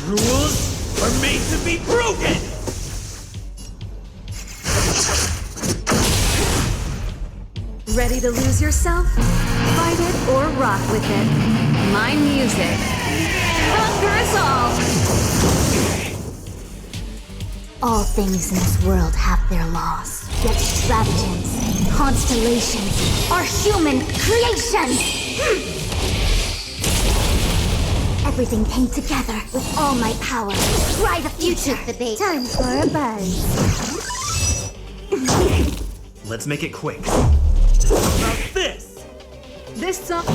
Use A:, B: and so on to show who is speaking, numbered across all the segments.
A: Rules are made to be broken!
B: Ready to lose yourself? Fight it or rock with it. My music conquers all!
C: All things in this world have their laws. Yet stratagems, constellations are human creations! Everything came together with all my power. Try the future! The bait. Time for a buzz.
A: Let's make it quick. How about this?
B: This song...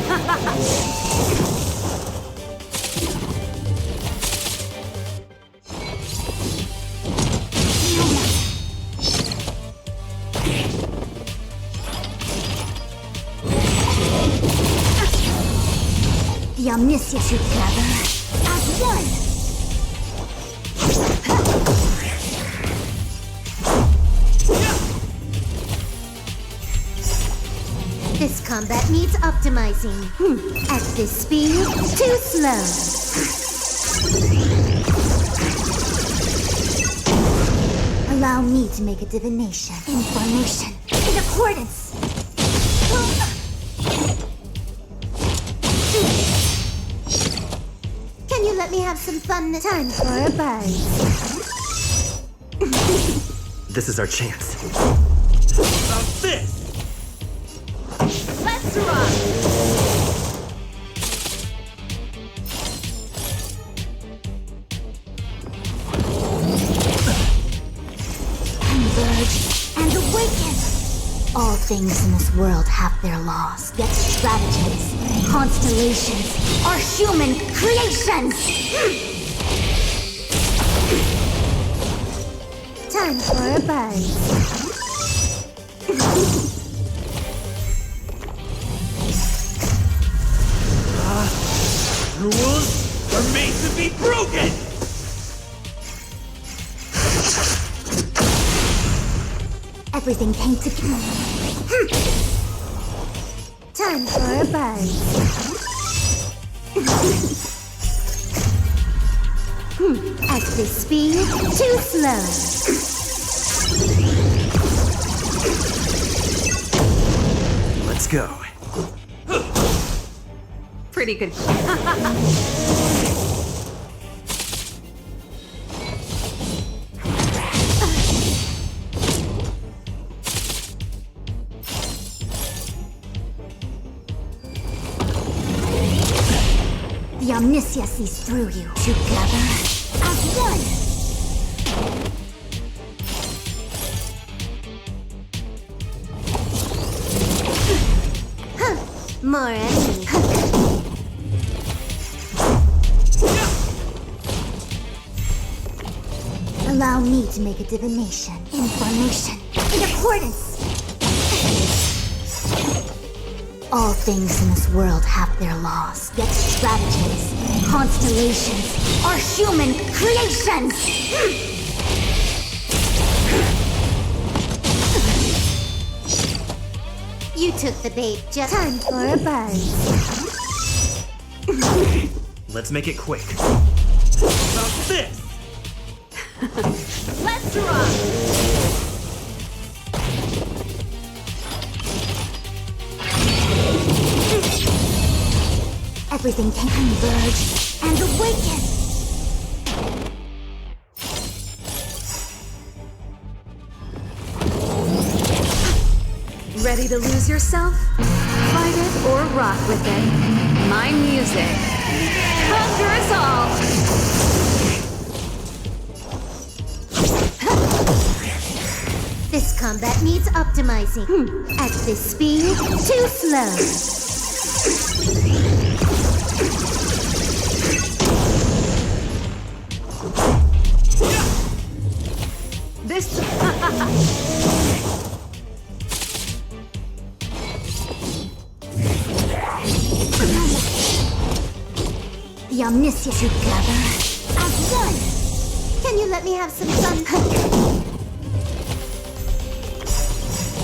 C: The omniscient together as one! This combat needs optimizing. At this speed, too slow. Allow me to make a divination. Information. In accordance. Can you let me have some fun this time for a buzz?
A: This is our chance. How about this?
B: Let's rock!
C: Converge and awaken! All things in this world have their laws, yet stratagems, constellations are human creations! Time for a buzz.
A: Rules are made to be broken!
C: Everything came together. Time for a buzz. At this speed, too slow.
A: Let's go.
B: Pretty good.
C: The omniscient sees through you. Together as one. More enemies. Allow me to make a divination. Information. In accordance. All things in this world have their laws, yet strategies, constellations are human creations! You took the bait, just time for a buzz.
A: Let's make it quick. About this!
B: Let's rock!
C: Everything can converge and awaken.
B: Ready to lose yourself? Fight it or rock with it. My music. Conquer us all!
C: This combat needs optimizing. At this speed, too slow.
B: This...
C: The omniscient together as one. Can you let me have some fun?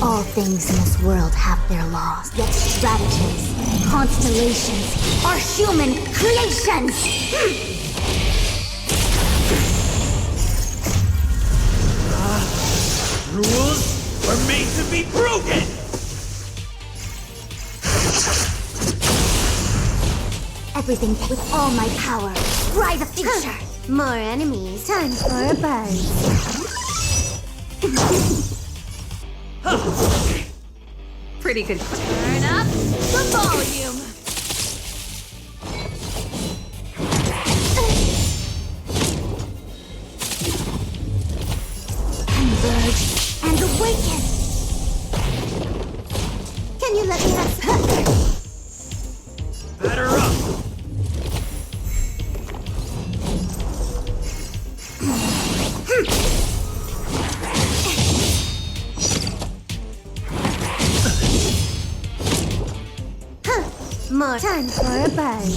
C: All things in this world have their laws, yet strategies, constellations are human creations!
A: Rules are made to be broken!
C: Everything with all my power. Rise the future. More enemies. Time for a buzz.
B: Pretty good. Turn up the volume!
C: Converge and awaken. Can you let me have
A: Batter up!
C: more time for a buzz?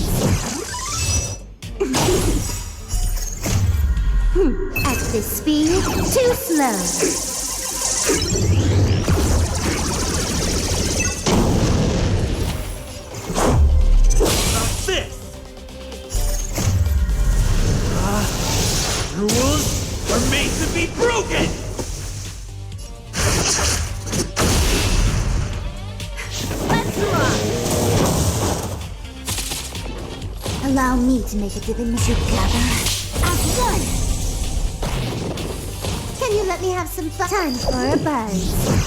C: At this speed, too slow.
A: About this! Rules are made to be broken!
B: Let's rock!
C: Allow me to make a divination together as one. Can you let me have some fun? Time for a buzz.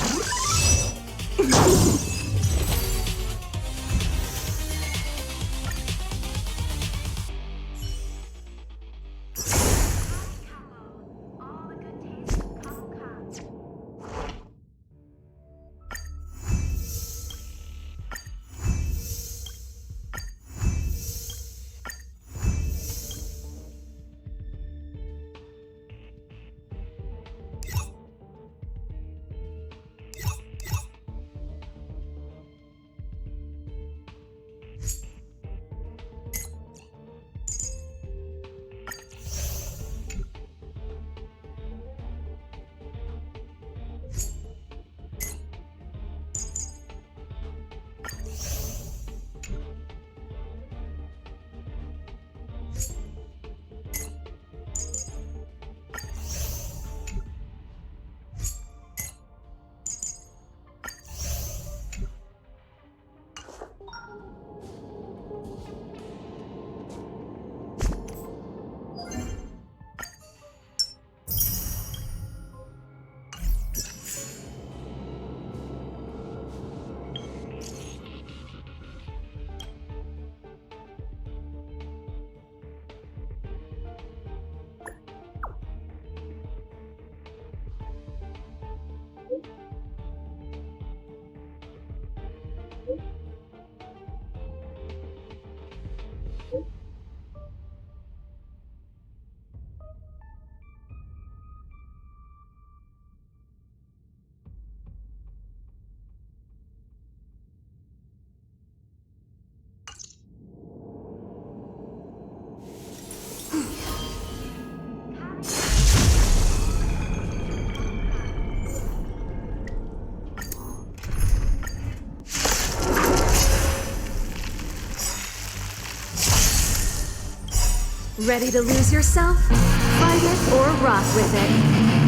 B: Ready to lose yourself? Fight it or rock with it.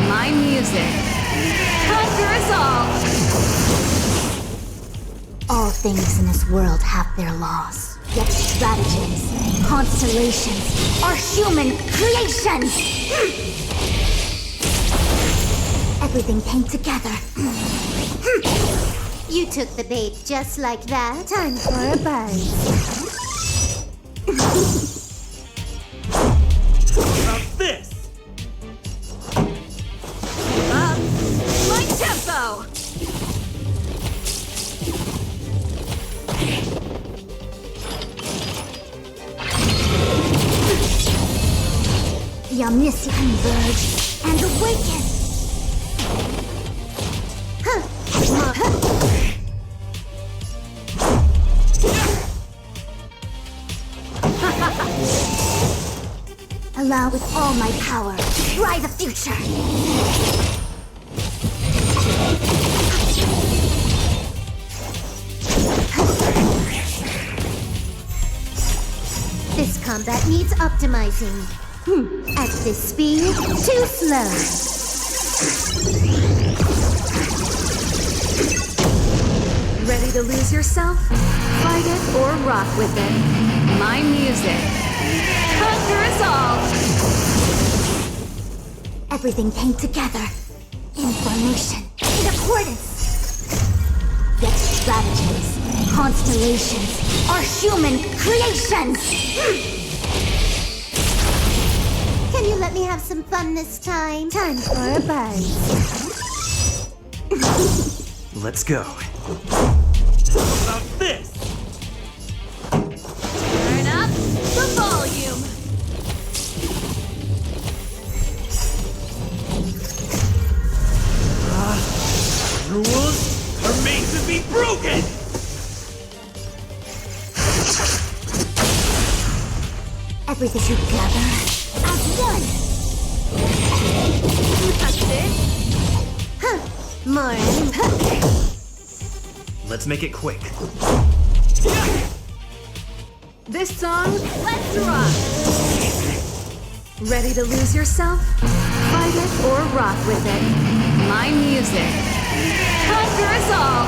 B: My music. Conquer us all!
C: All things in this world have their laws. Yet stratagems, constellations are human creations! Everything came together.
D: You took the bait just like that. Time for a buzz.
A: About this!
B: My tempo!
C: The omniscient converge and awaken! Allow with all my power, try the future!
D: This combat needs optimizing. At this speed, too slow.
B: Ready to lose yourself? Fight it or rock with it. My music. Conquer us all!
C: Everything came together. In formation, in accordance. Yet stratagems, constellations are human creations!
D: Can you let me have some fun this time? Time for a buzz.
A: Let's go. About this!
B: Turn up the volume!
A: Rules are made to be broken!
C: Everything together as one!
B: You touched it?
D: More.
A: Let's make it quick.
B: This song, let's rock! Ready to lose yourself? Fight it or rock with it. My music. Conquer us all!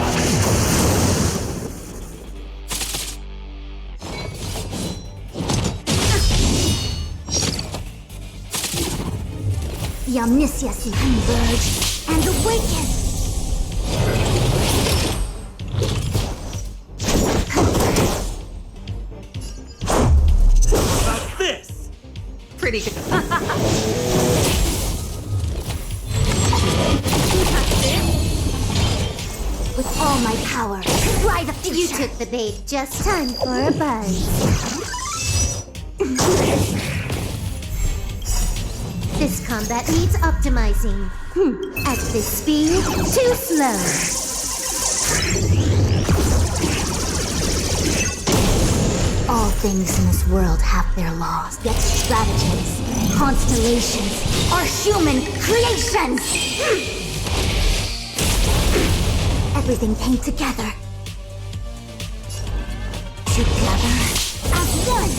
C: The omniscience converge and awaken!
A: About this!
B: Pretty good. You touched it?
C: With all my power, try the future!
D: You took the bait just time for a buzz. This combat needs optimizing. At this speed, too slow.
C: All things in this world have their laws. Yet stratagems, constellations are human creations! Everything came together. Together as one!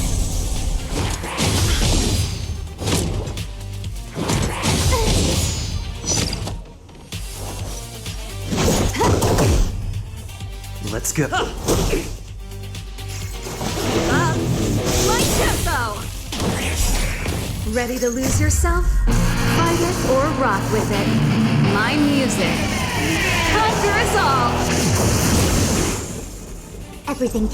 A: Let's go.
B: My tempo! Ready to lose yourself? Fight it or rock with it. My music. Conquer us all!
C: Everything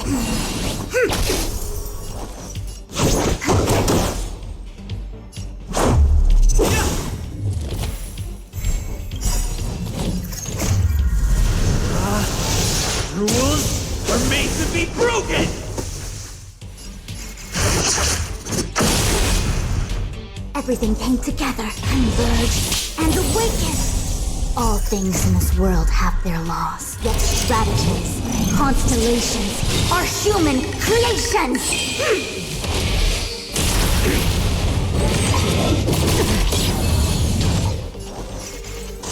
A: Rules are made to be broken!
C: Everything came together, converge, and awaken! All things in this world have their laws. Yet stratagems, constellations are human creations!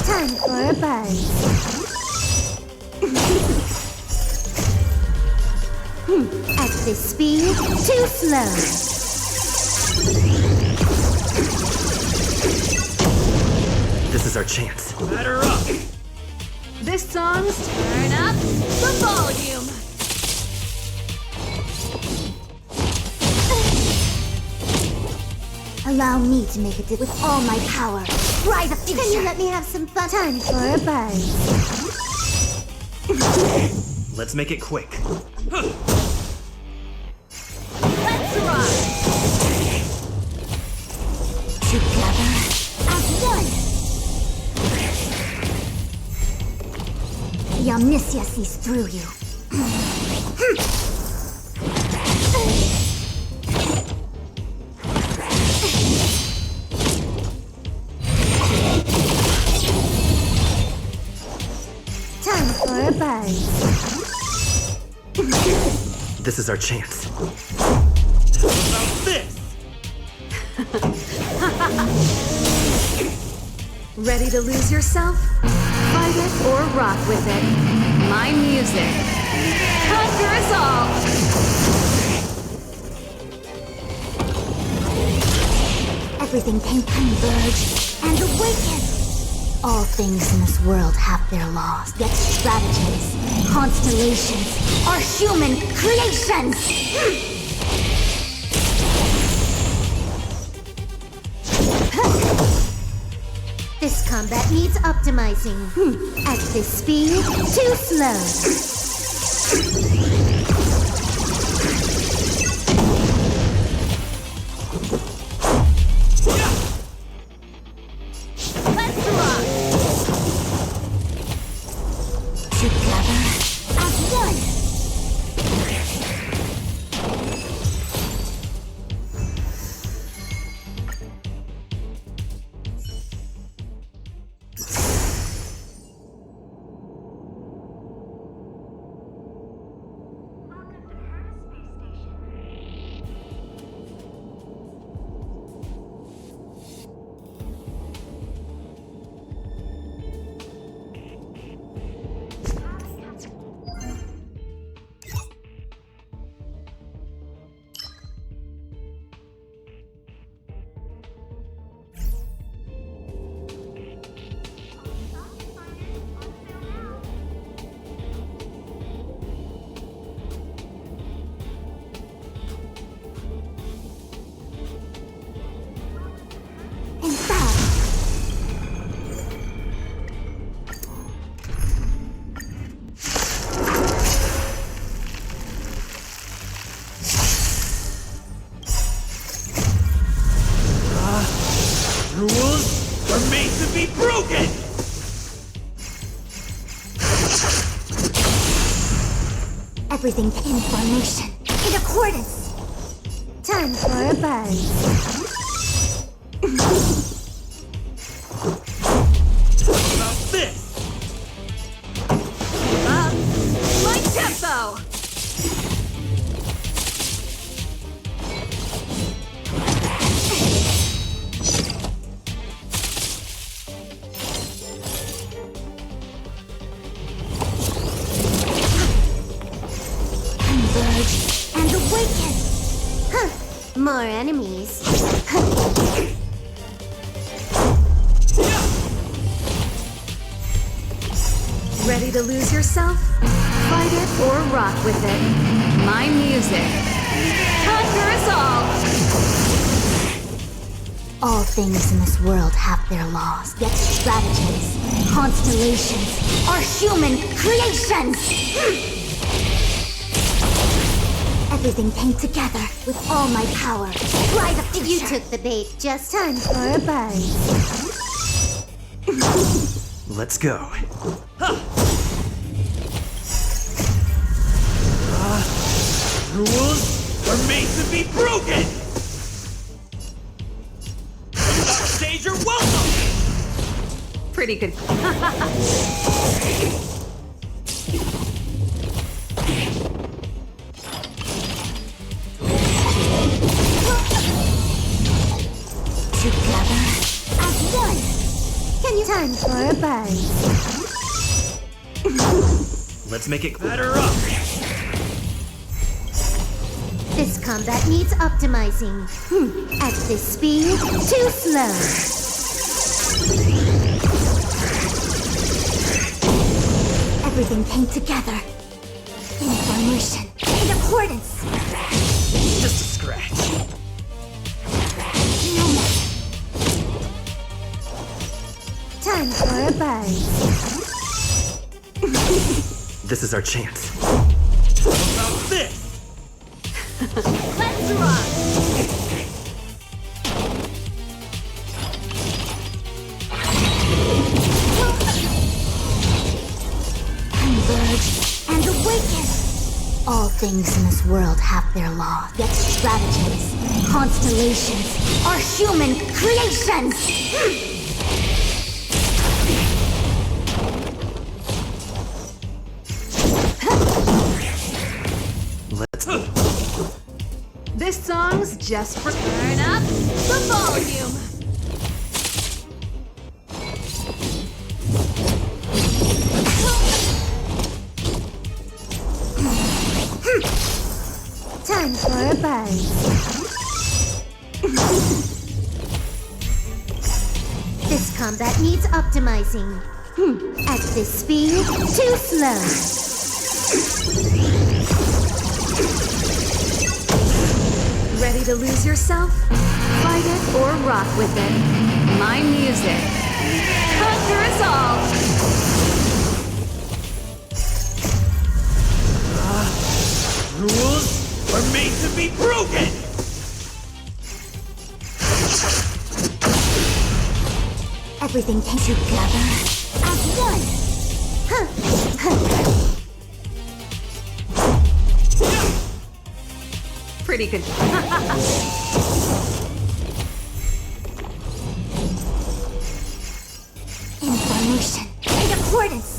D: Time for a buzz. At this speed, too slow.
A: This is our chance.
E: Batter up!
B: This song's turn up the volume.
C: Allow me to make it with all my power. Try the future.
D: Can you let me have some fun? Time for a buzz.
A: Let's make it quick.
B: Let's rock.
C: Together as one. The Omniscia sees through you.
D: Time for a buzz.
A: This is our chance.
E: About this!
B: Ready to lose yourself? Fight it or rock with it. My music. Conquer us all!
C: Everything can converge and awaken. All things in this world have their laws, yet stratagems, constellations are human creations!
D: This combat needs optimizing. At this speed, too slow.
B: Let's rock!
C: Together as one! In fact,
E: Rules are made to be broken!
C: everything in formation, in accordance.
D: Time for a buzz.
E: About this!
B: My tempo!
C: Converge and awaken.
D: More enemies.
B: Ready to lose yourself? Fight it or rock with it. My music. Conquer us all!
C: All things in this world have their laws, yet stratagems, constellations are human creations! Everything came together with all my power. Try the future.
D: You took the bait. Just time for a buzz.
A: Let's go.
E: Rules are made to be broken! Stage your welcome!
B: Pretty good.
C: Together as one!
D: Can you time for a buzz?
A: Let's make it
E: Batter up!
D: This combat needs optimizing. At this speed, too slow.
C: Everything came together. Information in accordance.
A: Just a scratch.
C: No matter.
D: Time for a buzz.
A: This is our chance.
E: About this!
D: Let's rock!
C: Converge and awaken. All things in this world have their laws, yet stratagems, constellations are human creations.
A: Let's go.
B: This song's just for turn up the volume.
D: Time for a buzz. This combat needs optimizing. At this speed, too slow.
B: Ready to lose yourself? Fight it or rock with it. My music. Conquer us all!
E: Rules are made to be broken!
C: Everything came together as one.
B: Pretty good.
C: Information in accordance.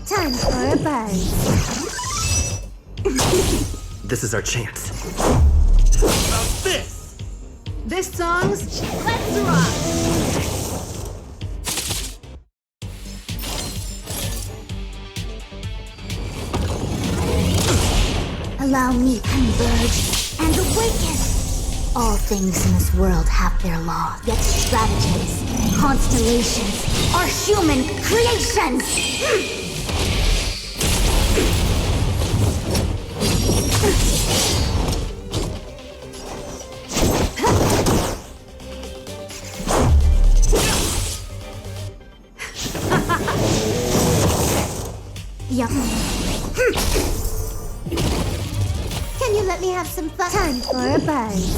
D: Time for a buzz.
A: This is our chance.
E: About this!
B: This song's let's rock!
C: Allow me to converge and awaken. All things in this world have their laws, yet stratagems, constellations are human creations. Yup.
D: Can you let me have some fun? Time for a buzz.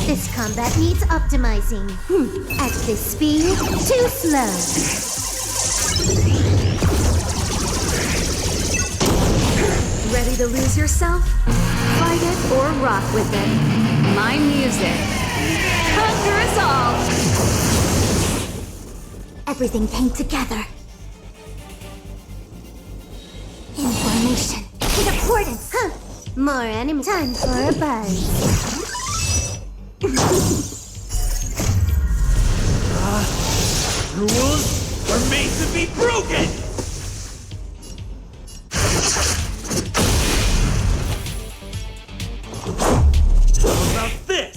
D: This combat needs optimizing. At this speed, too slow.
B: Ready to lose yourself? Fight it or rock with it. My music. Conquer us all!
C: Everything came together. Information in accordance.
D: More anime. Time for a buzz.
E: Rules are made to be broken! How about this?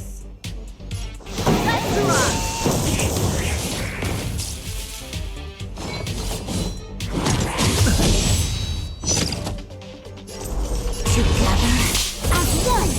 B: Let's rock!
C: Together as one.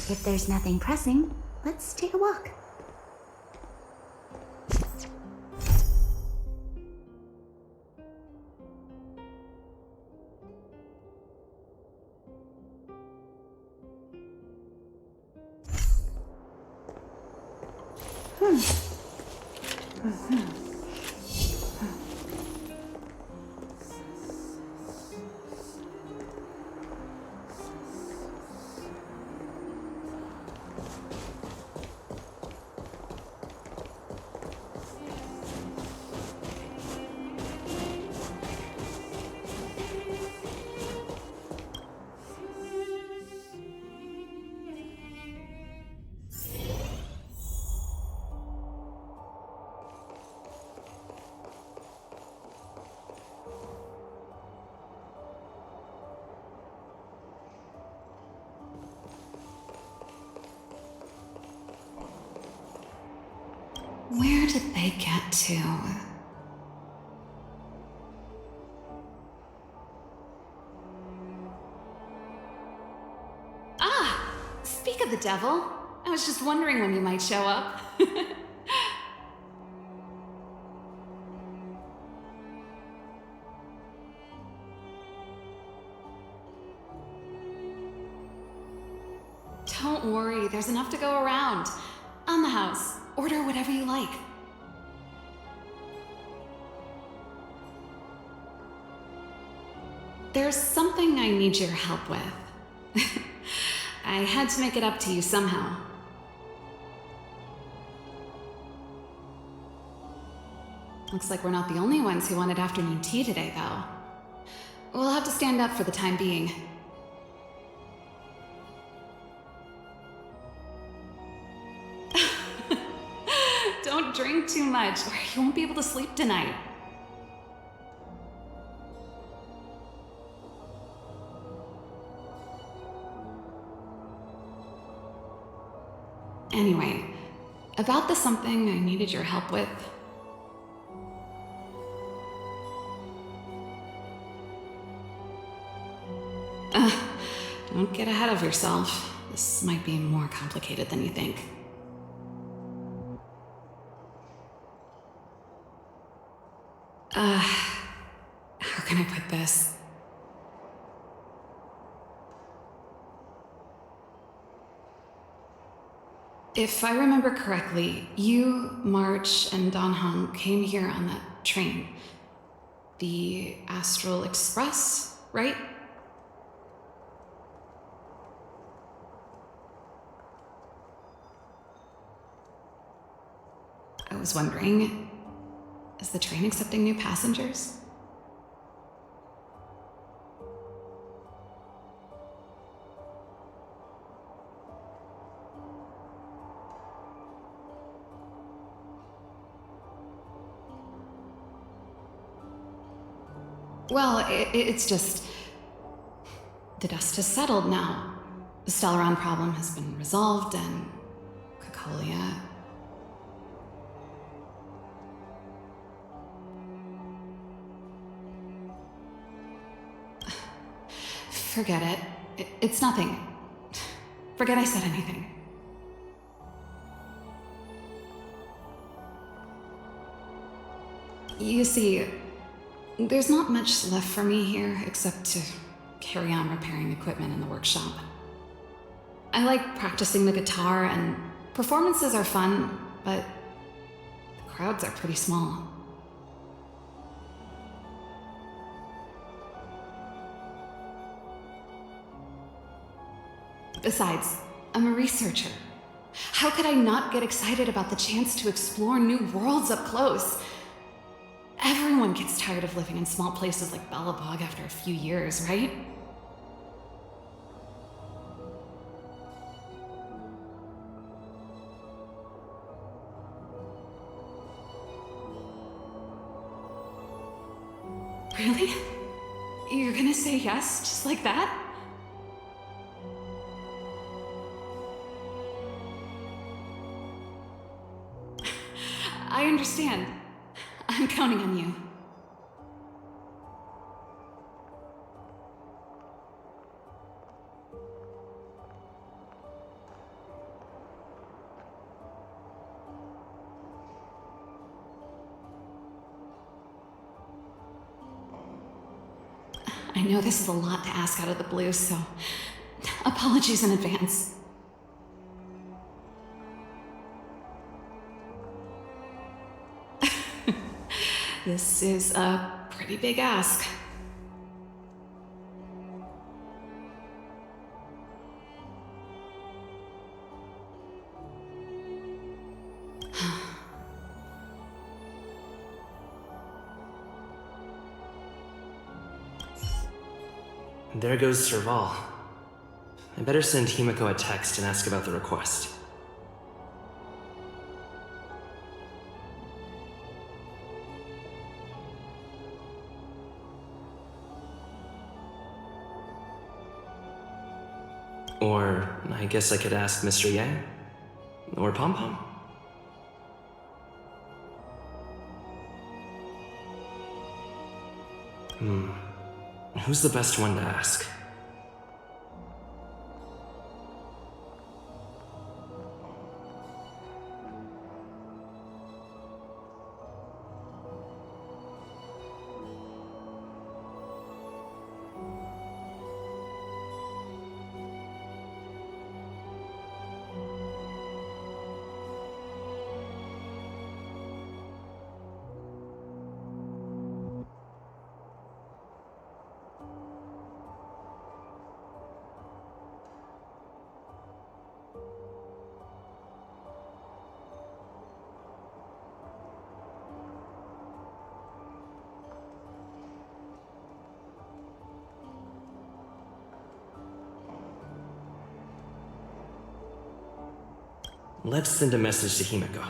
C: If there's nothing pressing, let's take a walk.
F: Where did they get to? Ah! Speak of the devil. I was just wondering when you might show up. Don't worry, there's enough to go around. On the house. Order whatever you like. There's something I need your help with. I had to make it up to you somehow. Looks like we're not the only ones who wanted afternoon tea today, though. We'll have to stand up for the time being. Don't drink too much, or you won't be able to sleep tonight. Anyway, about the something I needed your help with. Don't get ahead of yourself. This might be more complicated than you think. How can I put this? If I remember correctly, you, March, and Don Hong came here on that train. The Astral Express, right? I was wondering, is the train accepting new passengers? Well, it's just... the dust has settled now. The Stellaron problem has been resolved, and... Cacolia... Forget it. It's nothing. Forget I said anything. You see, there's not much left for me here except to carry on repairing equipment in the workshop. I like practicing the guitar, and performances are fun, but the crowds are pretty small. Besides, I'm a researcher. How could I not get excited about the chance to explore new worlds up close? Everyone gets tired of living in small places like Bellabog after a few years, right? Really? You're gonna say yes, just like that? I understand. I'm counting on you. I know this is a lot to ask out of the blue, so apologies in advance. This is a pretty big ask.
A: There goes Serval. I better send Himiko a text and ask about the request. Or I guess I could ask Mr. Yang? Or Pom Pom? Who's the best one to ask? Let's send a message to Himiko.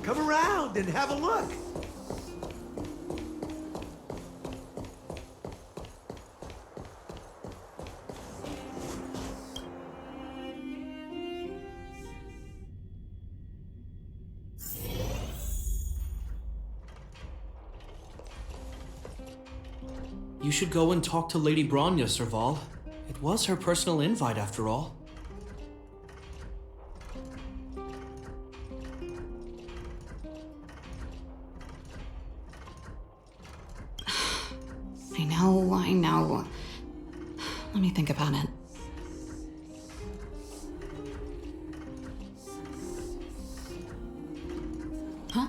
E: Come around and have a look.
G: You should go and talk to Lady Bronya, Serval. It was her personal invite, after all.
F: I know. Let me think about it. Huh?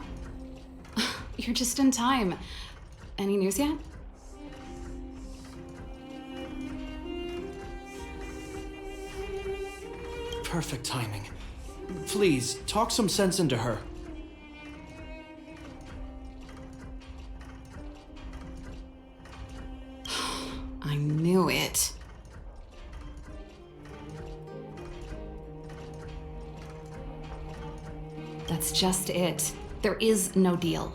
F: You're just in time. Any news yet?
G: Perfect timing. Please, talk some sense into her.
F: I knew it. That's just it. There is no deal.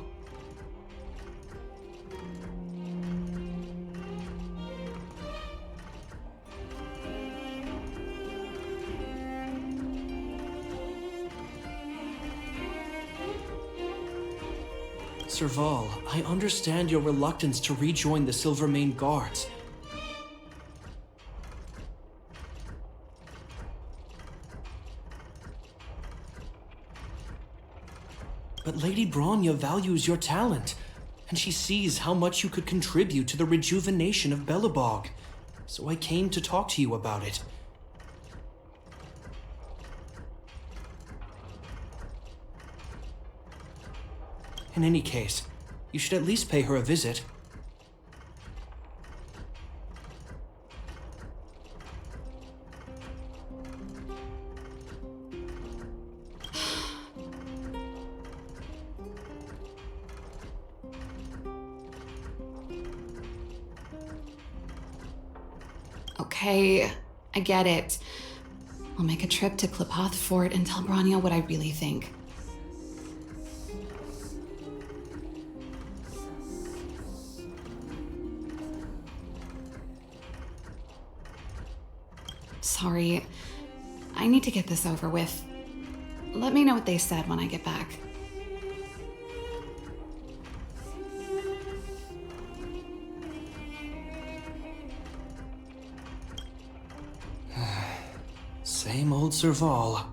G: Serval, I understand your reluctance to rejoin the Silvermane Guards. But Lady Bronya values your talent, and she sees how much you could contribute to the rejuvenation of Belobog. So I came to talk to you about it. In any case, you should at least pay her a visit.
F: Okay, I get it. I'll make a trip to Klepoth Fort and tell Bronya what I really think. Sorry, I need to get this over with. Let me know what they said when I get back.
G: Same old Serval.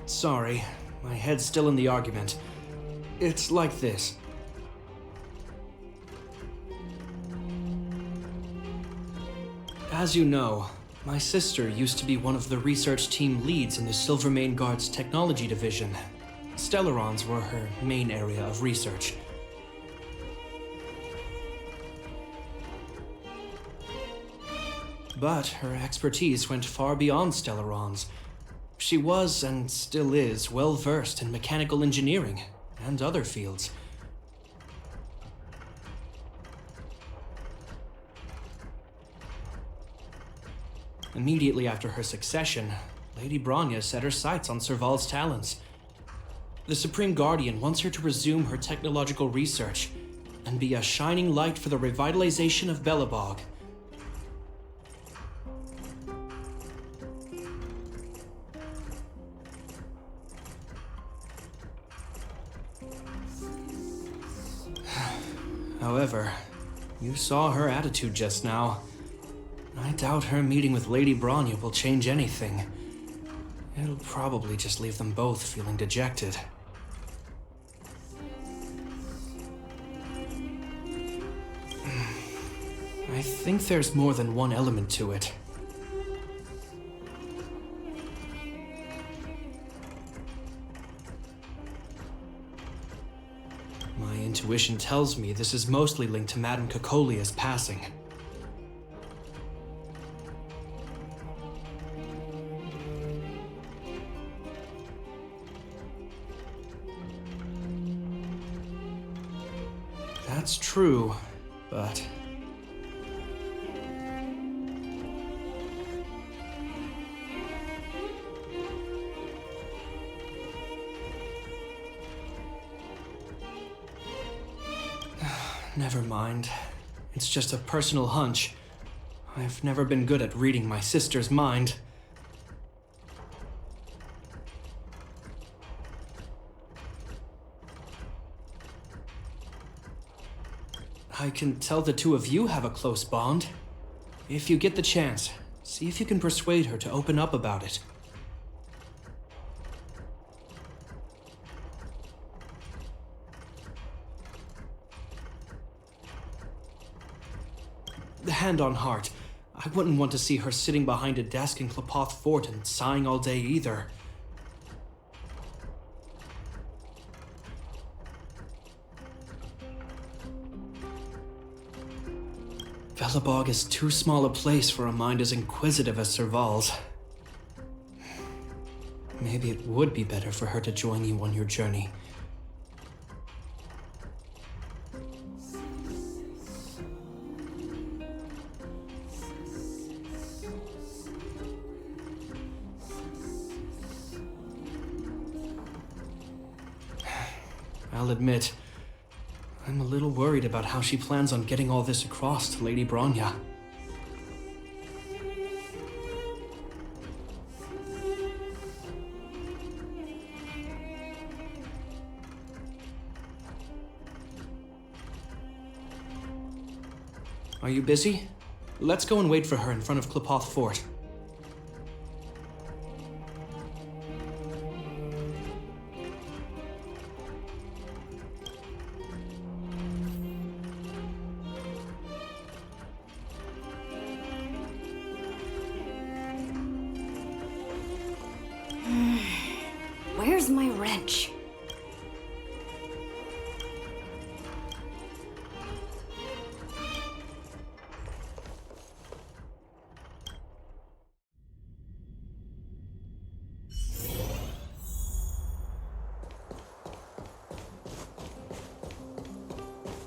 G: Sorry, my head's still in the argument. It's like this. As you know, my sister used to be one of the research team leads in the Silvermane Guard's technology division. Stellarons were her main area of research. But her expertise went far beyond Stellarons. She was, and still is, well versed in mechanical engineering and other fields. Immediately after her succession, Lady Bronya set her sights on Serval's talents. The Supreme Guardian wants her to resume her technological research and be a shining light for the revitalization of Belobog. However, you saw her attitude just now. I doubt her meeting with Lady Bronya will change anything. It'll probably just leave them both feeling dejected. I think there's more than one element to it. My intuition tells me this is mostly linked to Madame Cocolia's passing. That's true, but... Never mind. It's just a personal hunch. I've never been good at reading my sister's mind. I can tell the two of you have a close bond. If you get the chance, see if you can persuade her to open up about it. Hand on heart, I wouldn't want to see her sitting behind a desk in Klepoth Fort and sighing all day either. Belobog is too small a place for a mind as inquisitive as Serval's. Maybe it would be better for her to join you on your journey. I'll admit, I'm a little worried about how she plans on getting all this across to Lady Bronya. Are you busy? Let's go and wait for her in front of Klapoth Fort.
C: Where's my wrench?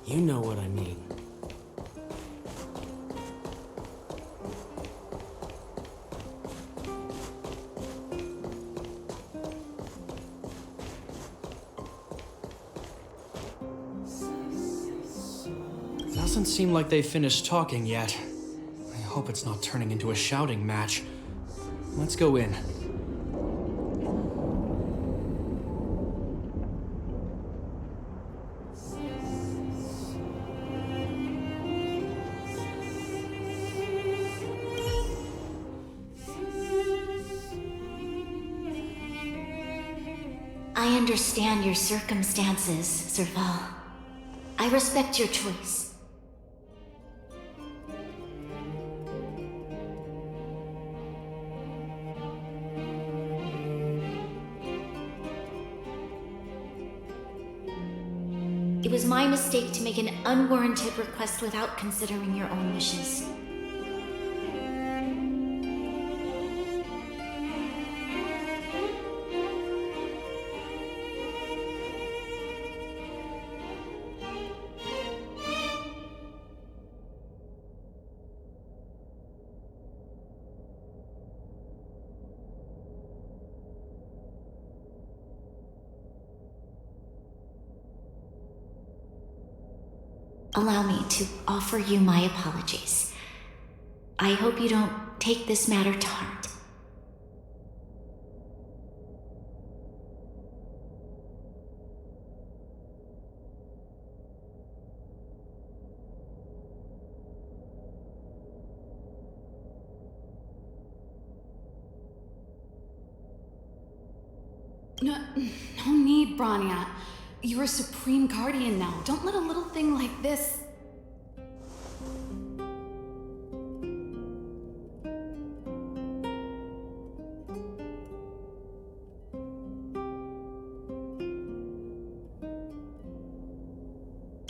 A: You know what I mean.
G: Doesn't seem like they've finished talking yet. I hope it's not turning into a shouting match. Let's go in.
C: I understand your circumstances, Serval. I respect your choice. It was my mistake to make an unwarranted request without considering your own wishes. Allow me to offer you my apologies. I hope you don't take this matter to heart.
F: No need, Bronya. You're a Supreme Guardian now. Don't let a little thing like this...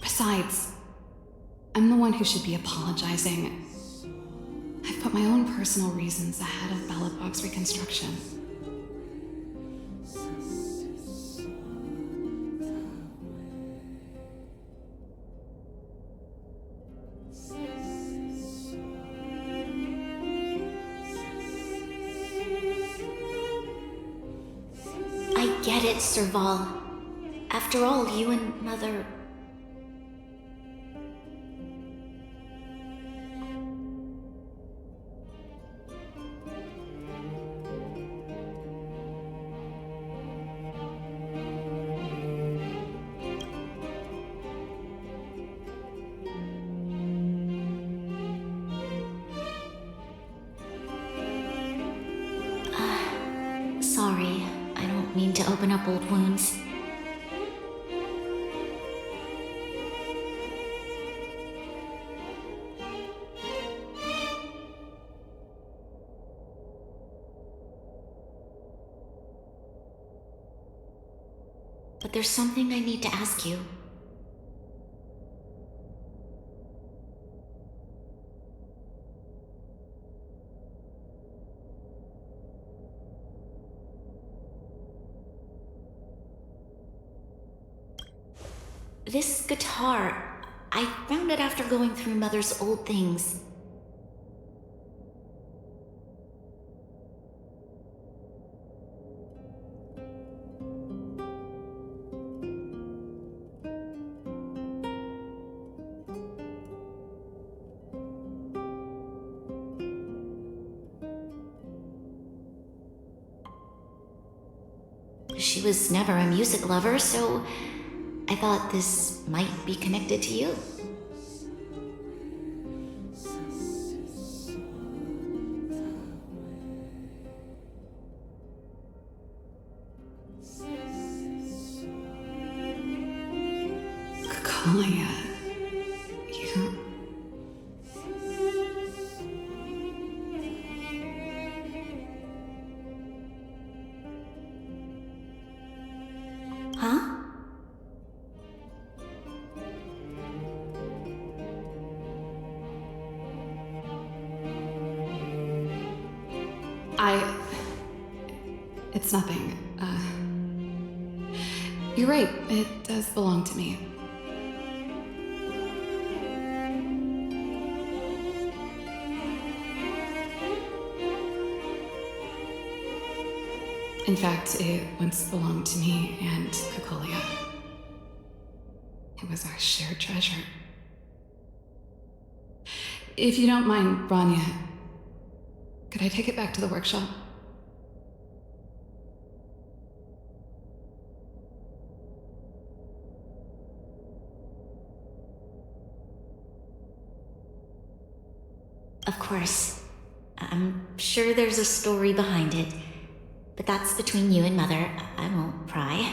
F: Besides, I'm the one who should be apologizing. I've put my own personal reasons ahead of Belobog's reconstruction.
C: I get it, Serval. After all, you and Mother... Sorry, I don't mean to open up old wounds. But there's something I need to ask you. This guitar, I found it after going through Mother's old things.
H: she was never a music lover, so I thought this might be connected to you.
F: Kalia, you...
H: Huh?
F: It's nothing. You're right, it does belong to me. In fact, it once belonged to me and Kokolia. It was our shared treasure. If you don't mind, Branya, could I take it back to the workshop?
H: Of course. I'm sure there's a story behind it, but that's between you and Mother. I won't pry.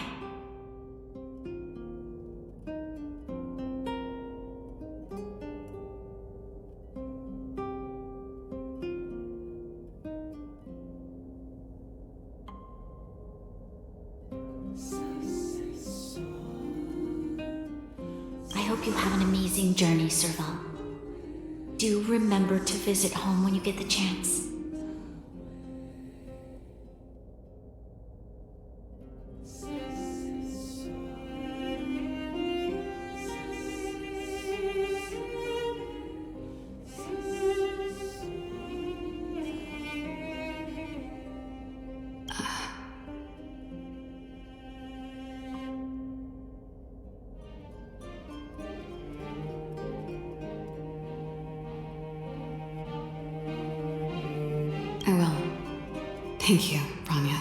H: I hope you have an amazing journey, Serval. Do remember to visit home when you get the chance.
F: I will. Thank you, Branya.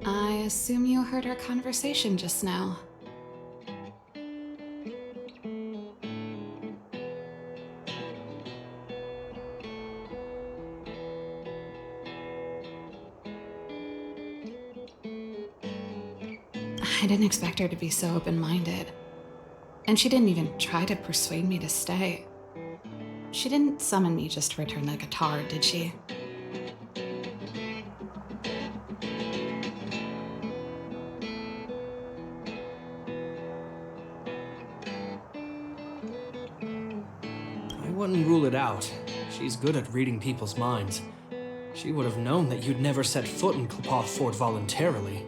F: I assume you heard our conversation just now. I didn't expect her to be so open-minded. And she didn't even try to persuade me to stay. She didn't summon me just to return the guitar, did she?
G: I wouldn't rule it out. She's good at reading people's minds. She would have known that you'd never set foot in Klopoth Fort voluntarily.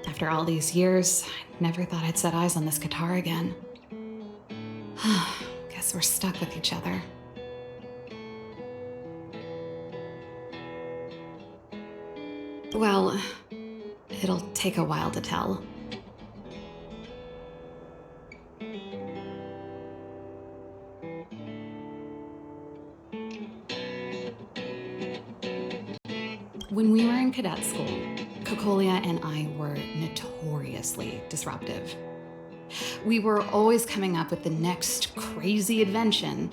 F: After all these years, I never thought I'd set eyes on this guitar again. Guess we're stuck with each other. Well, it'll take a while to tell. When we were in cadet school, Kokolia and I were notoriously disruptive. We were always coming up with the next crazy invention.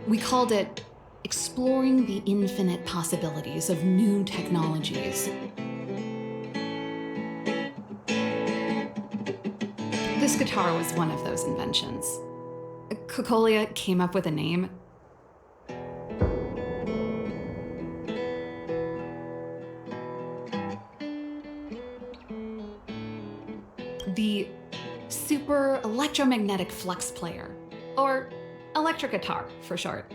F: We called it exploring the infinite possibilities of new technologies. This guitar was one of those inventions. Kokolia came up with a name. The Super super electromagnetic flux player, or electric guitar for short.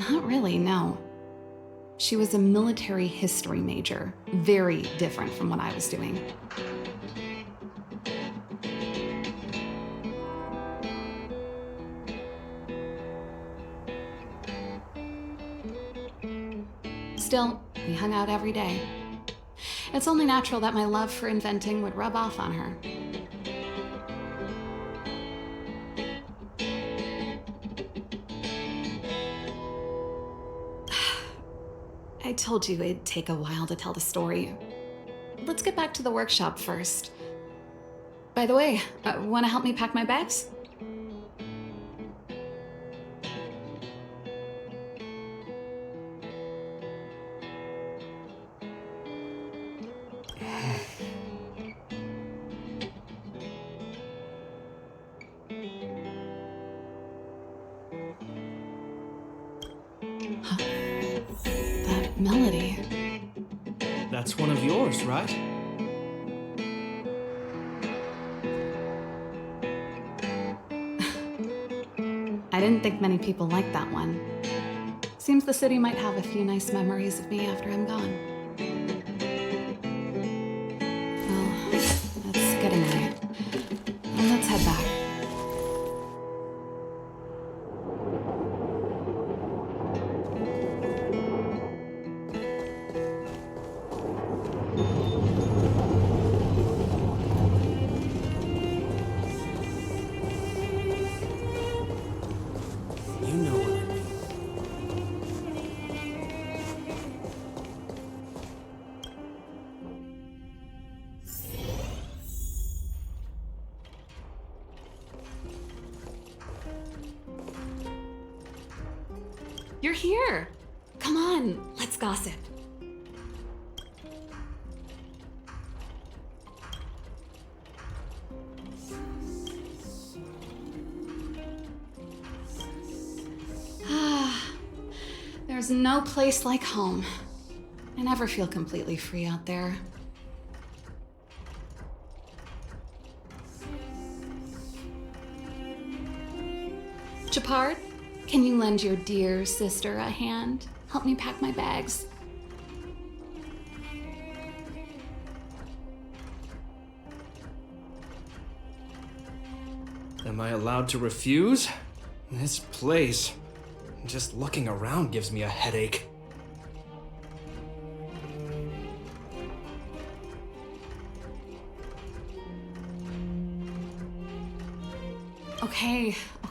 F: Not really, no. She was a military history major, very different from what I was doing. Still, we hung out every day. It's only natural that my love for inventing would rub off on her. I told you it'd take a while to tell the story. Let's get back to the workshop first. By the way, want to help me pack my bags? That melody.
G: That's one of yours, right?
F: I didn't think many people liked that one. Seems the city might have a few nice memories of me after I'm gone. Well, it's getting late. Let's head back.
G: You know what I mean.
F: You're here! Come on, let's gossip. There's no place like home. I never feel completely free out there. Chapard, can you lend your dear sister a hand? Help me pack my bags.
G: Am I allowed to refuse? This place, just looking around gives me a headache.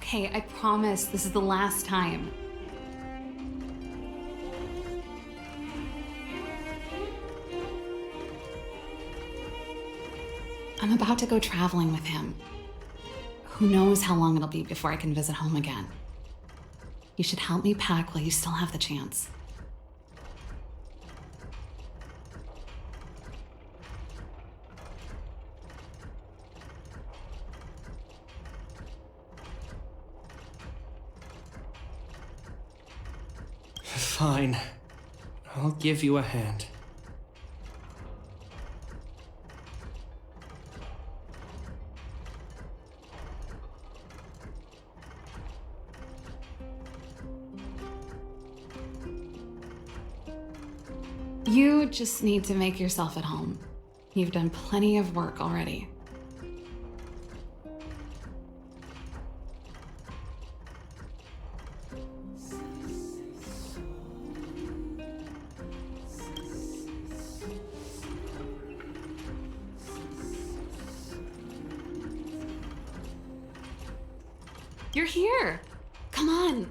F: Okay, I promise this is the last time. I'm about to go traveling with him. Who knows how long it'll be before I can visit home again. You should help me pack while you still have the chance.
G: Fine. I'll give you a hand.
F: You just need to make yourself at home. You've done plenty of work already. You're here. Come on.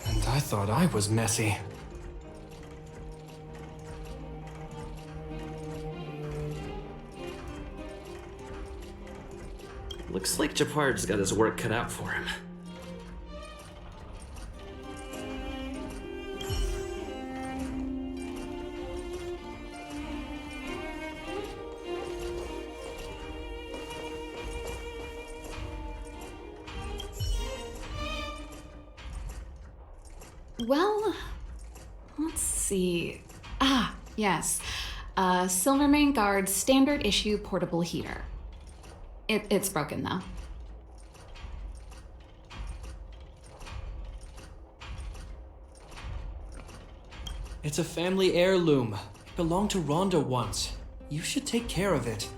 G: And I thought I was messy.
A: Looks like Japard's got his work cut out for him.
F: Well, let's see. Ah, yes. Silvermane Guard's standard issue portable heater. It's broken though.
G: It's a family heirloom. It belonged to Rhonda once. You should take care of it.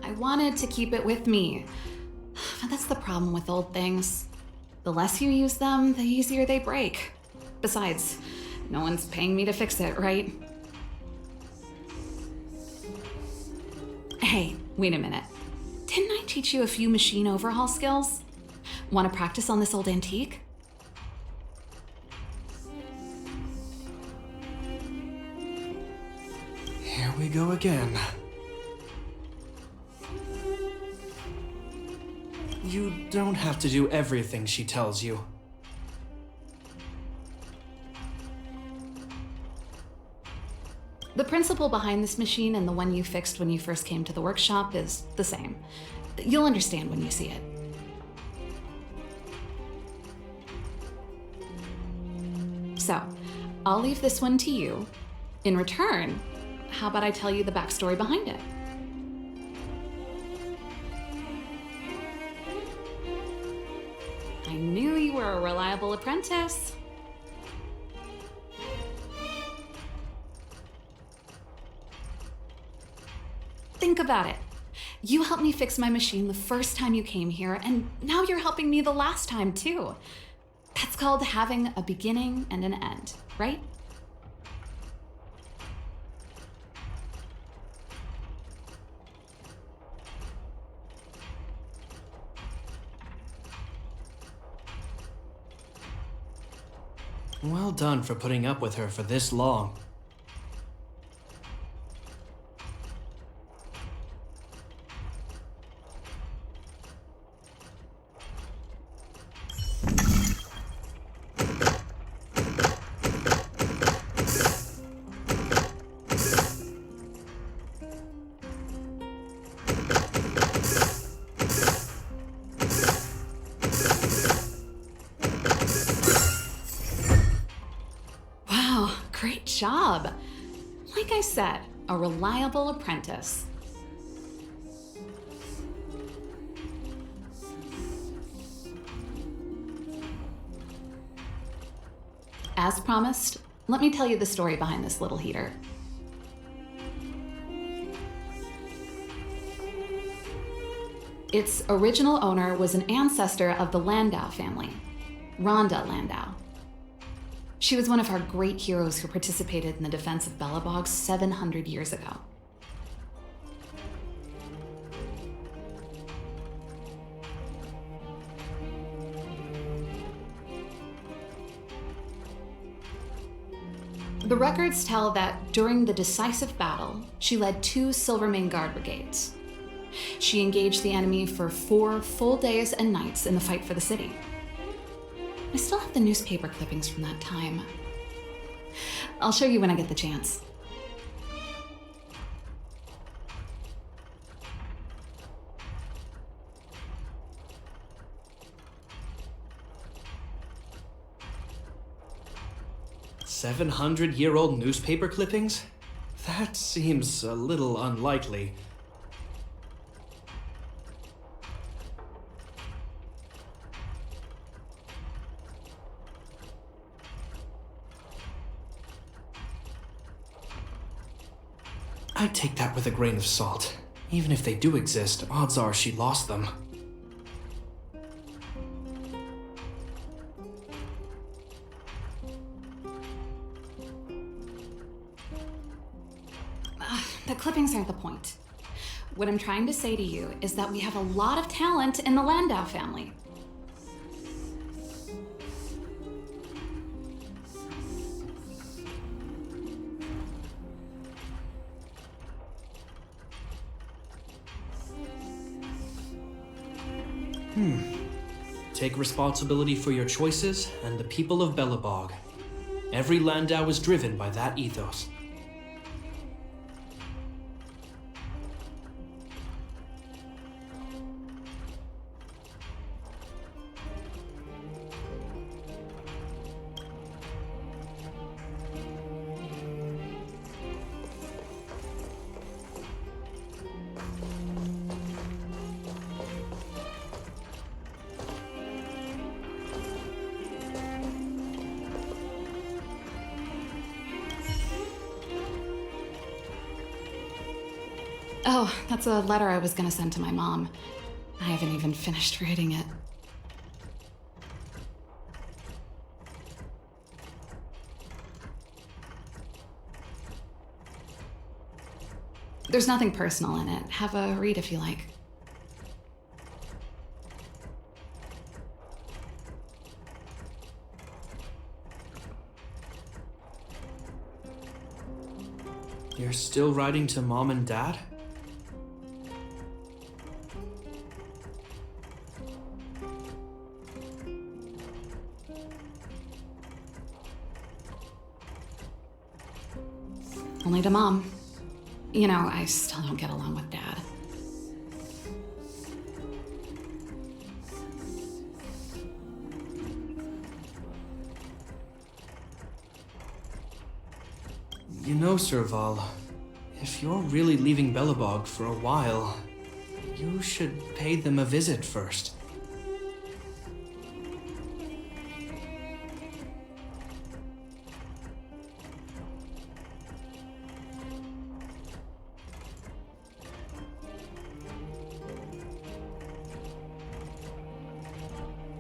F: I wanted to keep it with me. But that's the problem with old things. The less you use them, the easier they break. Besides, no one's paying me to fix it, right? Hey, wait a minute. Didn't I teach you a few machine overhaul skills? Want to practice on this old antique?
G: Here we go again. You don't have to do everything she tells you.
F: The principle behind this machine and the one you fixed when you first came to the workshop is the same. You'll understand when you see it. So, I'll leave this one to you. In return, how about I tell you the backstory behind it? I knew you were a reliable apprentice. Think about it. You helped me fix my machine the first time you came here, and now you're helping me the last time too. That's called having a beginning and an end, right?
G: Well done for putting up with her for this long.
F: Wow, great job. Like I said, a reliable apprentice. As promised, let me tell you the story behind this little heater. Its original owner was an ancestor of the Landau family, Rhonda Landau. She was one of our great heroes who participated in the defense of Belobog 700 years ago. The records tell that during the decisive battle, she led 2 Silvermane Guard brigades. She engaged the enemy for 4 full days and nights in the fight for the city. I still have the newspaper clippings from that time. I'll show you when I get the chance.
G: "700-year-old newspaper clippings? That seems a little unlikely. I'd take that with a grain of salt. Even if they do exist, odds are she lost them.
F: The clippings aren't the point. What I'm trying to say to you is that we have a lot of talent in the Landau family.
G: Take responsibility for your choices and the people of Belobog. Every Landau is driven by that ethos.
F: Oh, that's a letter I was gonna send to my mom. I haven't even finished writing it. There's nothing personal in it. Have a read if you like.
G: You're still writing to Mom and Dad?
F: Only to Mom. You know, I still don't get along with Dad.
G: You know, Serval, if you're really leaving Belobog for a while, you should pay them a visit first.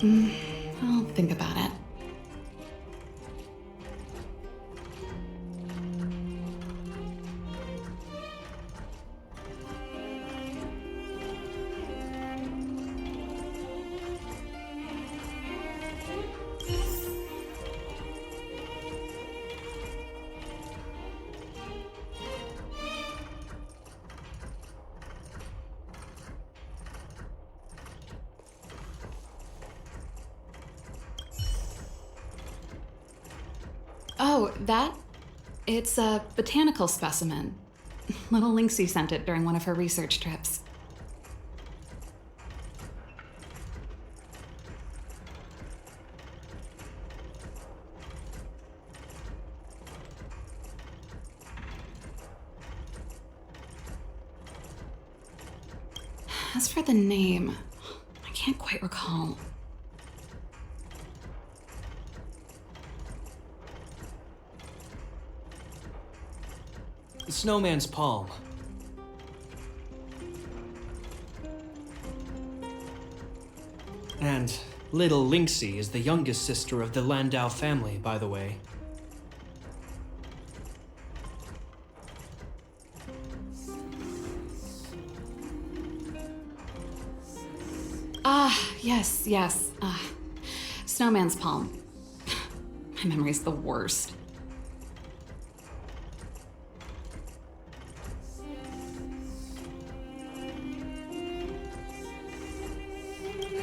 F: I'll think about it. Oh, that? It's a botanical specimen. Little Lynxie sent it during one of her research trips. As for the name, I can't quite recall.
G: Snowman's Palm. And little Lynxie is the youngest sister of the Landau family, by the way.
F: Ah, yes. Snowman's Palm. My memory's the worst.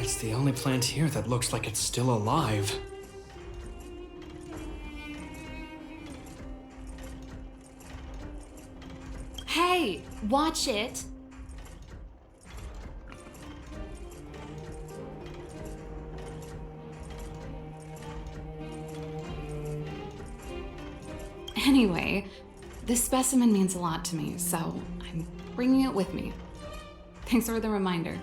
G: It's the only plant here that looks like it's still alive.
F: Hey, watch it. Anyway, this specimen means a lot to me, so I'm bringing it with me. Thanks for the reminder.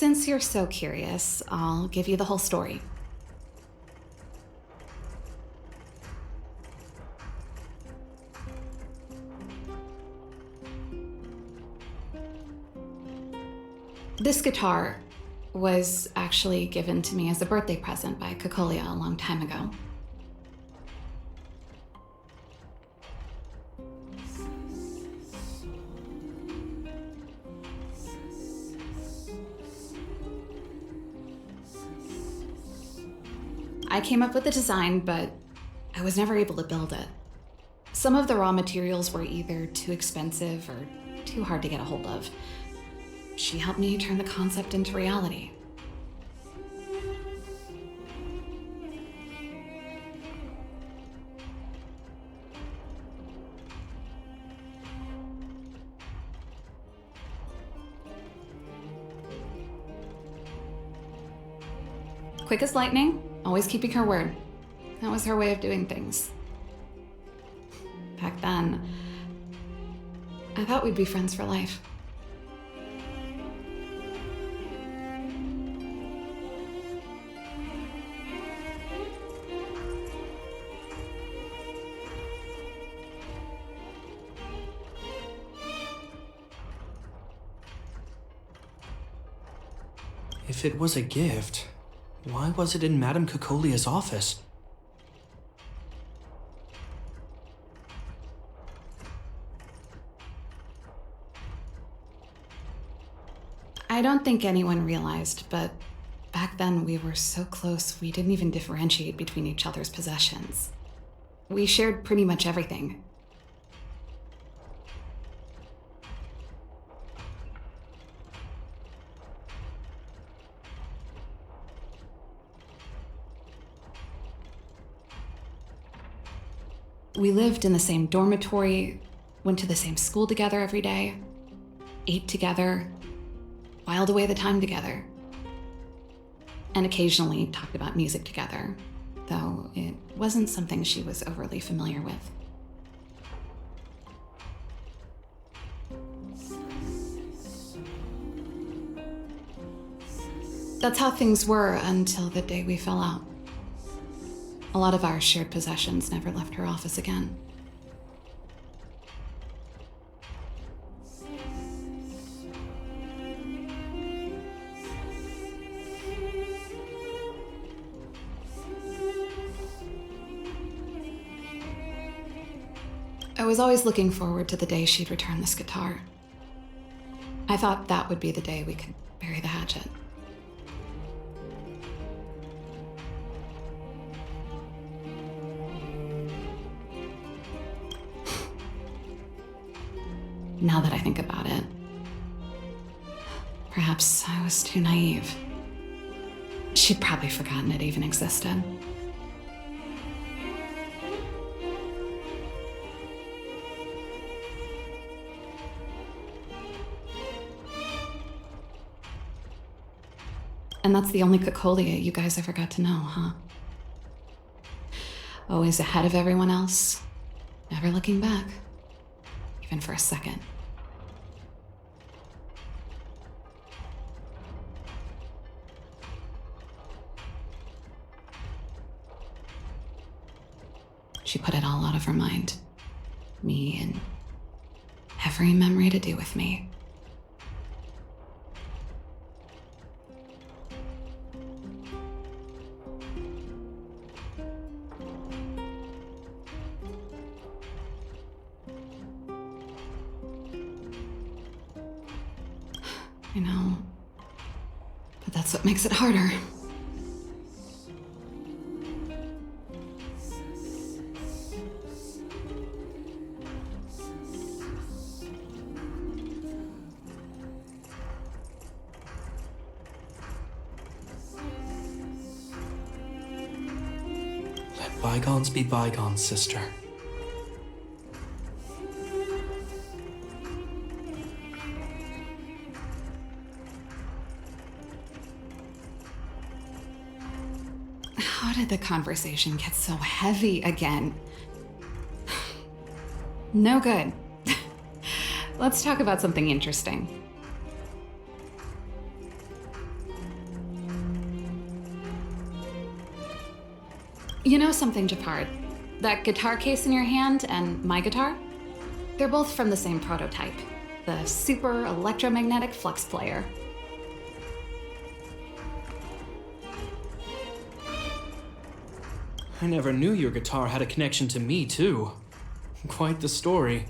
F: Since you're so curious, I'll give you the whole story. This guitar was actually given to me as a birthday present by Kokolia a long time ago. I came up with the design, but I was never able to build it. Some of the raw materials were either too expensive or too hard to get a hold of. She helped me turn the concept into reality. Quick as lightning, always keeping her word. That was her way of doing things. Back then, I thought we'd be friends for life.
G: If it was a gift, why was it in Madame Kokolia's office?
F: I don't think anyone realized, but back then we were so close we didn't even differentiate between each other's possessions. We shared pretty much everything. We lived in the same dormitory, went to the same school together every day, ate together, whiled away the time together, and occasionally talked about music together, though it wasn't something she was overly familiar with. That's how things were until the day we fell out. A lot of our shared possessions never left her office again. I was always looking forward to the day she'd return this guitar. I thought that would be the day we could bury the hatchet. Now that I think about it, perhaps I was too naive. She'd probably forgotten it even existed. And that's the only Kokolia you guys ever got to know, huh? Always ahead of everyone else, never looking back, even for a second. She put it all out of her mind. Me and every memory to do with me. I know, but that's what makes it harder.
G: Let bygones be bygones, sister.
F: How did the conversation get so heavy again? No good. Let's talk about something interesting. You know something, Japard? That guitar case in your hand and my guitar? They're both from the same prototype, the Super Electromagnetic Flux Player.
G: I never knew your guitar had a connection to me, too. Quite the story.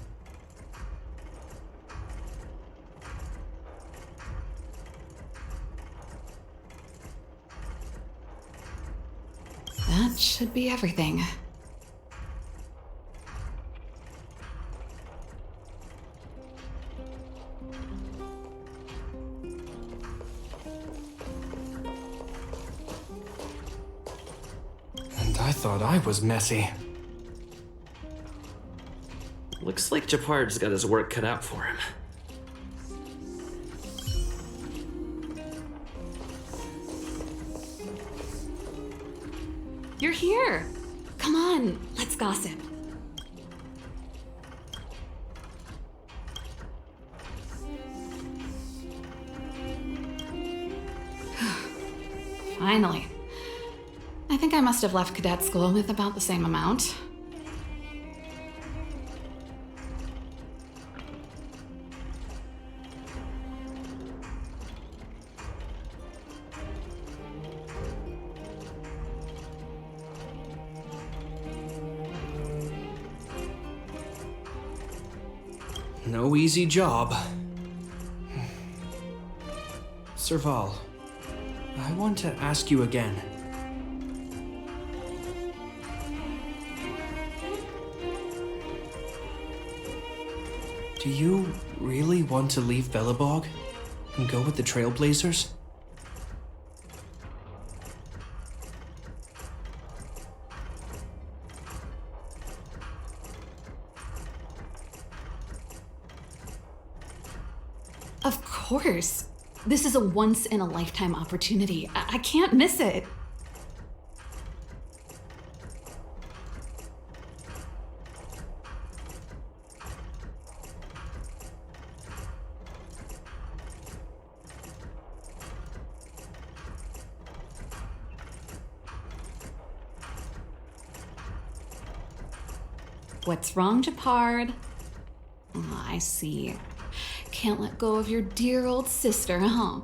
F: That should be everything.
G: And I thought I was messy.
A: Looks like Japard's got his work cut out for him.
F: You're here! Come on, let's gossip. Finally. I think I must have left cadet school with about the same amount.
G: No easy job. Serval, I want to ask you again. Do you really want to leave Belobog and go with the Trailblazers?
F: Of course. This is a once-in-a-lifetime opportunity. I can't miss it. What's wrong, Japard? Oh, I see. Can't let go of your dear old sister, huh?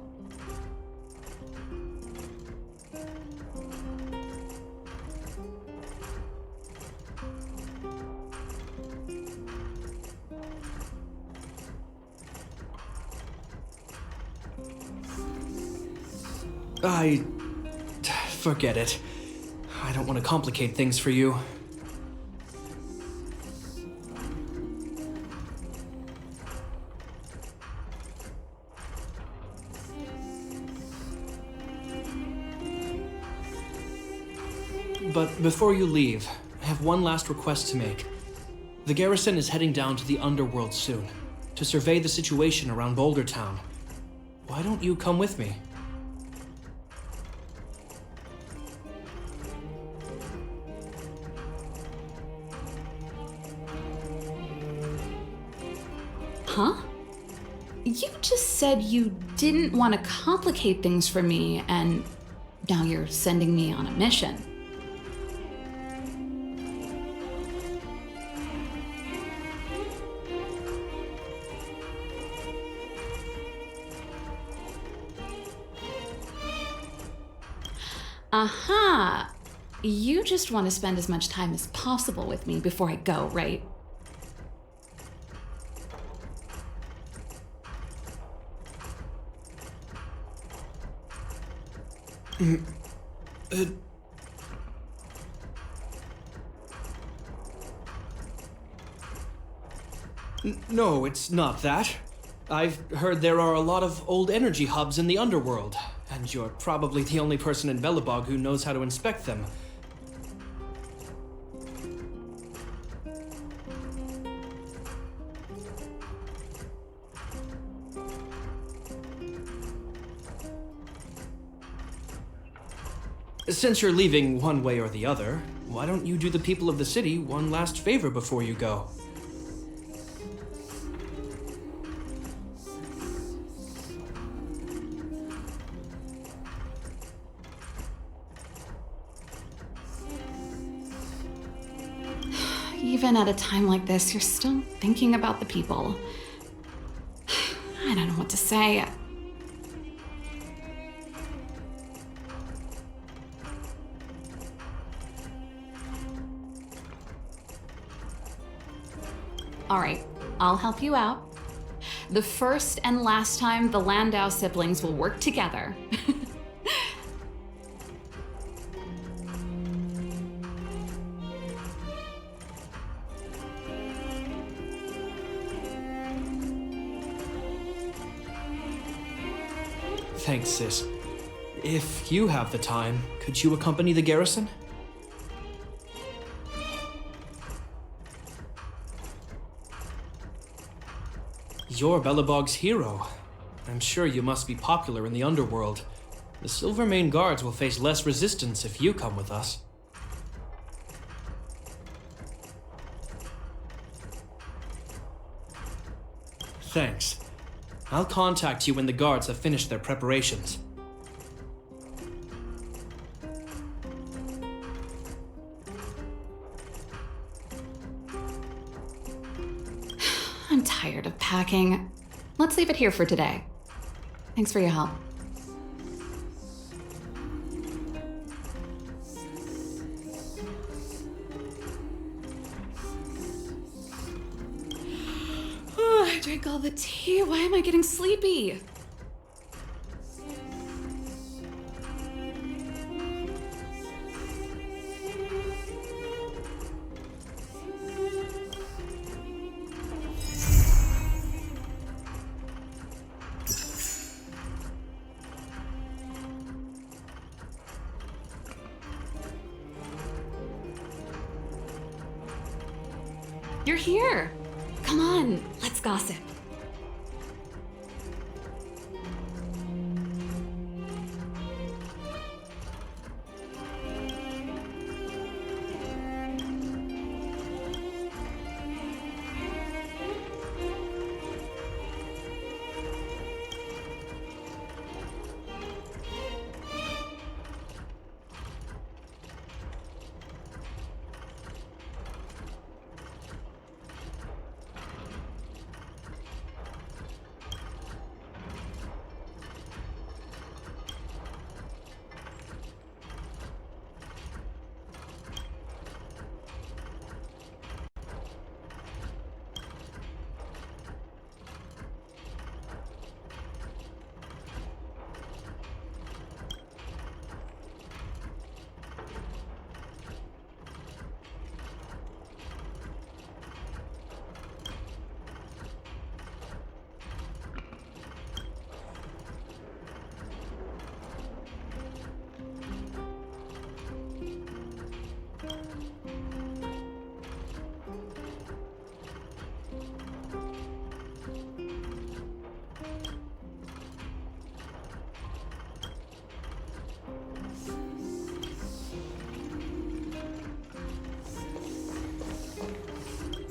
G: Forget it. I don't want to complicate things for you. But before you leave, I have one last request to make. The garrison is heading down to the underworld soon, to survey the situation around Boulder Town. Why don't you come with me?
F: Huh? You just said you didn't want to complicate things for me, and now you're sending me on a mission. Aha! You just want to spend as much time as possible with me before I go, right?
G: No, it's not that. I've heard there are a lot of old energy hubs in the underworld, and you're probably the only person in Belobog who knows how to inspect them. Since you're leaving one way or the other, why don't you do the people of the city one last favor before you go?
F: even at a time like this, you're still thinking about the people. I don't know what to say. All right, I'll help you out. The first and last time the Landau siblings will work together.
G: Thanks, sis. If you have the time, could you accompany the garrison? You're Belobog's hero. I'm sure you must be popular in the underworld. The Silvermane guards will face less resistance if you come with us. Thanks. I'll contact you when the guards have finished their preparations.
F: I'm tired of packing. Let's leave it here for today. Thanks for your help. Oh, I drank all the tea. Why am I getting sleepy? You're here. Come on, let's gossip.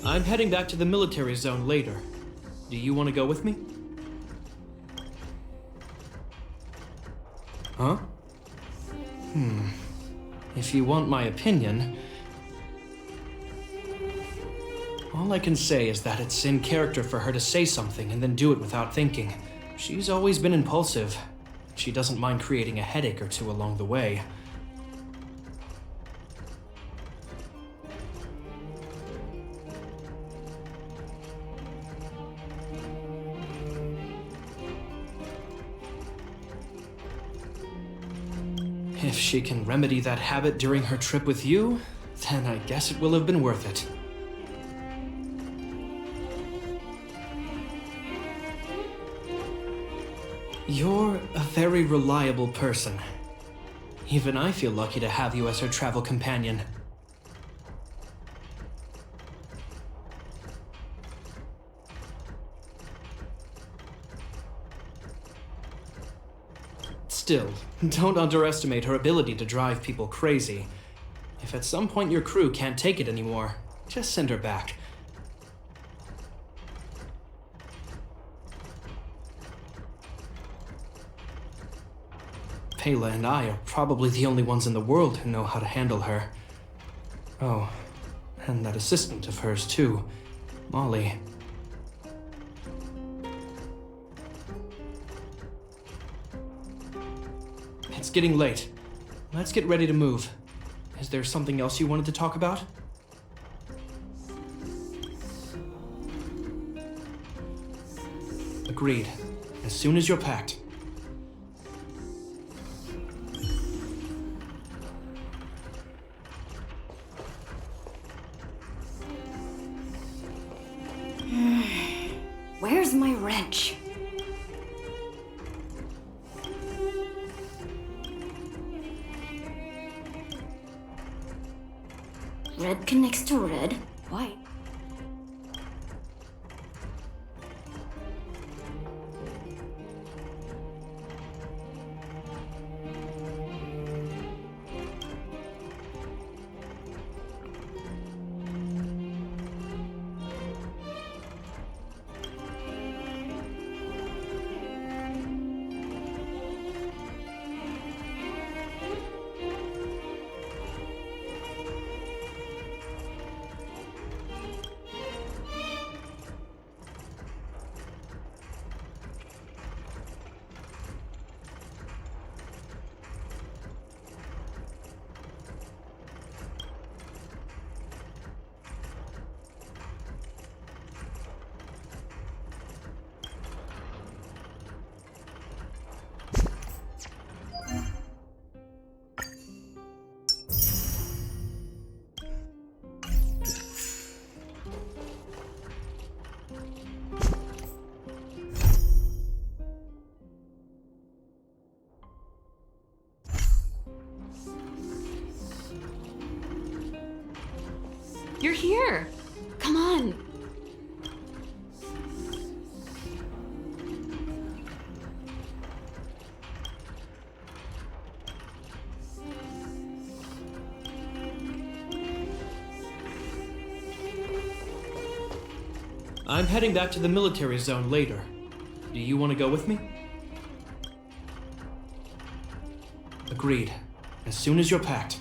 G: I'm heading back to the military zone later. Do you want to go with me? Huh? If you want my opinion... All I can say is that it's in character for her to say something and then do it without thinking. She's always been impulsive. She doesn't mind creating a headache or two along the way. If she can remedy that habit during her trip with you, then I guess it will have been worth it. You're a very reliable person. Even I feel lucky to have you as her travel companion. Still, don't underestimate her ability to drive people crazy. If at some point your crew can't take it anymore, just send her back. Pela and I are probably the only ones in the world who know how to handle her. Oh, And that assistant of hers, too. Molly. It's getting late. Let's get ready to move. Is there something else you wanted to talk about? Agreed. As soon as you're packed.
B: Where's my wrench?
C: Red connects to red.
B: Why? You're here! Come on!
G: I'm heading back to the military zone later. Do you want to go with me? Agreed. As soon as you're packed.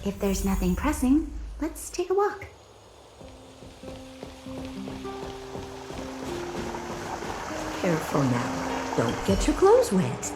C: If there's nothing pressing, let's take a walk.
I: Careful now. Don't get your clothes wet.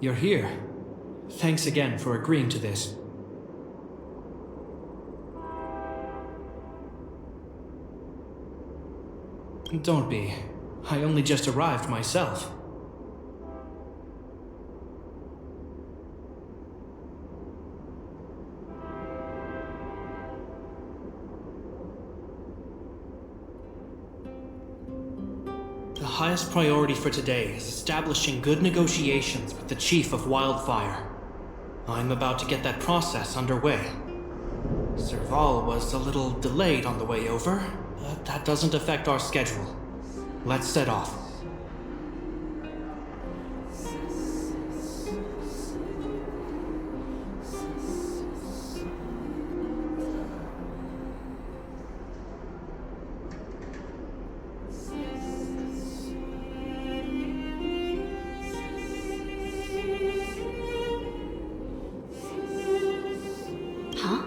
G: You're here. Thanks again for agreeing to this. Don't be. I only just arrived myself. The highest priority for today is establishing good negotiations with the Chief of Wildfire. I'm about to get that process underway. Serval was a little delayed on the way over, but that doesn't affect our schedule. Let's set off.
F: Huh?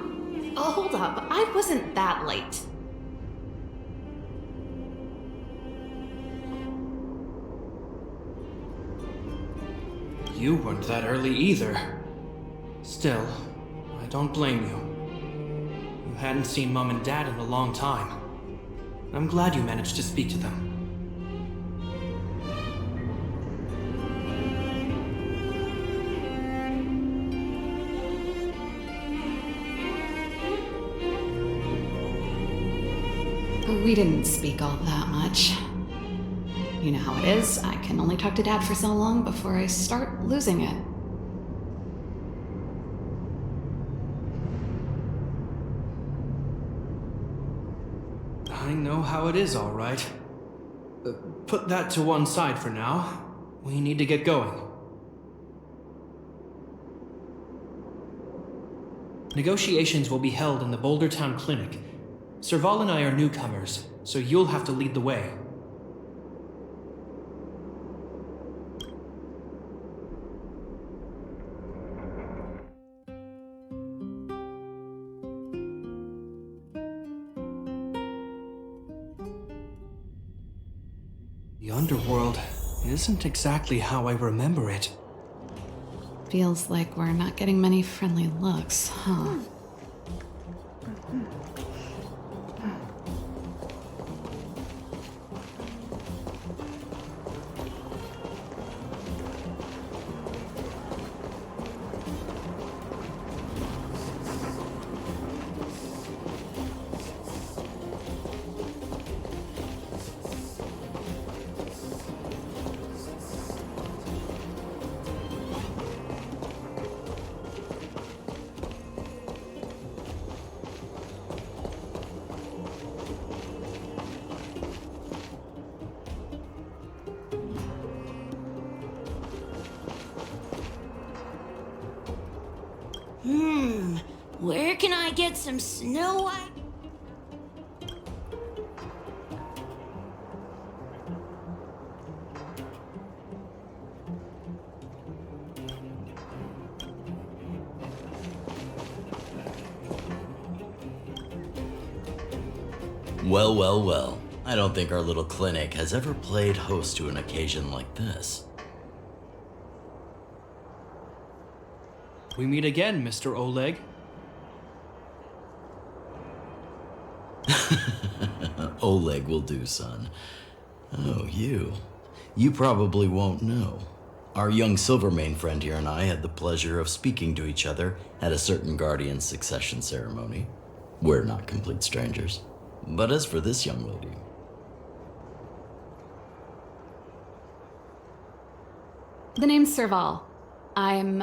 F: Oh, hold up. I wasn't that late.
G: You weren't that early either. Still, I don't blame you. You hadn't seen Mom and Dad in a long time. I'm glad you managed to speak to them.
F: We didn't speak all that much. You know how it is. I can only talk to Dad for so long before I start losing it.
G: I know how it is, all right. Put that to one side for now. We need to get going. Negotiations will be held in the Boulder Town Clinic. Serval and I are newcomers, so you'll have to lead the way. The underworld isn't exactly how I remember it.
F: Feels like we're not getting many friendly looks, huh?
H: Where can I get some Snow White?
J: Well, well, well. I don't think our little clinic has ever played host to an occasion like this.
G: We meet again, Mr. Oleg.
J: Oleg will do, son. Oh, you. You probably won't know. Our young Silvermane friend here and I had the pleasure of speaking to each other at a certain Guardian succession ceremony. We're not complete strangers. But as for this young lady...
F: The name's Serval. I'm,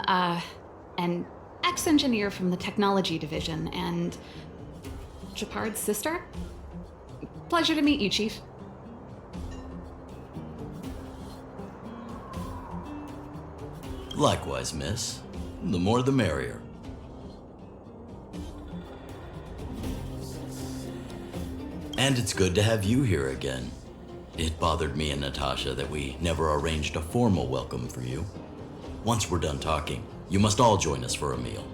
F: an ex-engineer from the technology division and Japard's sister? Pleasure to meet you, Chief.
J: Likewise, miss. The more the merrier. And it's good to have you here again. It bothered me and Natasha that we never arranged a formal welcome for you. Once we're done talking, you must all join us for a meal.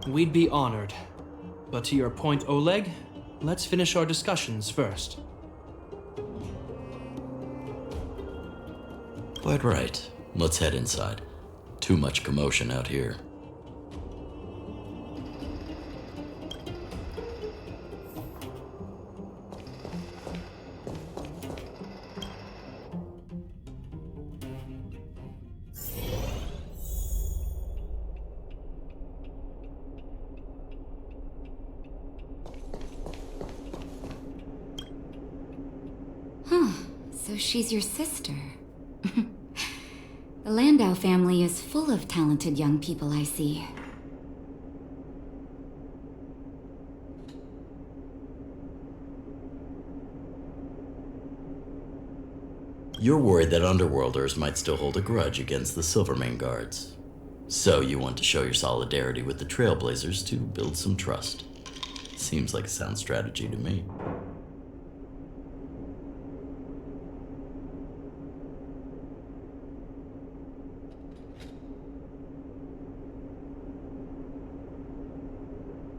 G: We'd be honored. But to your point, Oleg, let's finish our discussions first.
J: Quite right. Let's head inside. Too much commotion out here.
K: So she's your sister. The Landau family is full of talented young people, I see.
J: You're worried that Underworlders might still hold a grudge against the Silvermane guards. So you want to show your solidarity with the Trailblazers to build some trust. Seems like a sound strategy to me.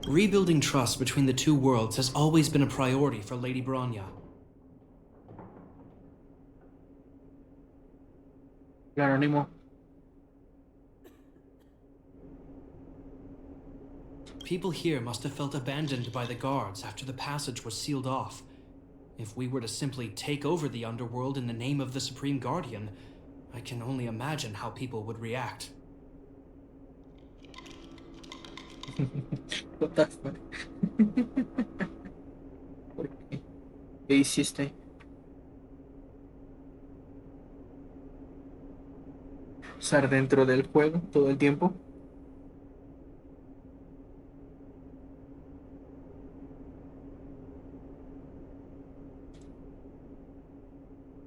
G: Rebuilding trust between the two worlds has always been a priority for Lady Bronya.
L: Claro, ánimo.
G: People here must have felt abandoned by the guards after the passage was sealed off. If we were to simply take over the underworld in the name of the Supreme Guardian, I can only imagine how people would react.
L: What the fuck? ¿Por qué? ¿Qué hiciste? ¿Estar dentro del juego todo el tiempo?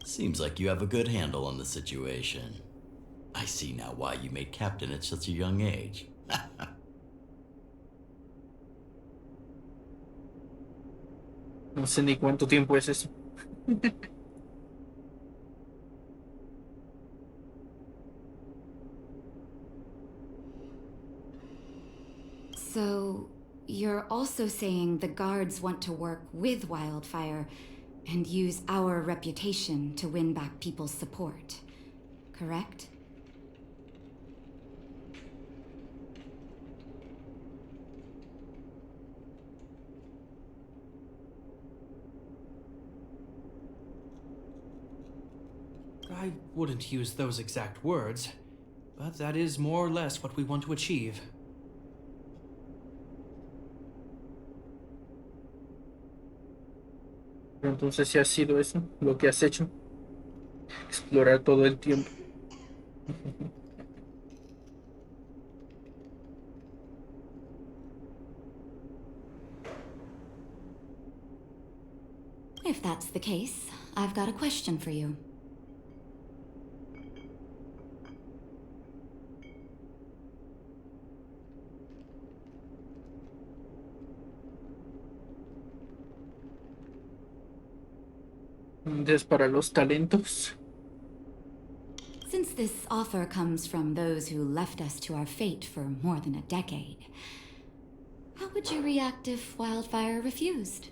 J: Seems like you have a good handle on the situation. I see now why you made captain at such a young age.
L: No sé ni cuánto tiempo es eso.
K: So, you're also saying the guards want to work with Wildfire and use our reputation to win back people's support, correct?
G: I wouldn't use those exact words, but that is more or less what we want to achieve.
L: Pero entonces si ha sido eso lo que has hecho. Explorar todo el tiempo.
K: If that's the case, I've got a question for you.
L: Entonces, para los talentos.
K: Since this offer comes from those who left us to our fate for more than a decade, how would you react if Wildfire refused?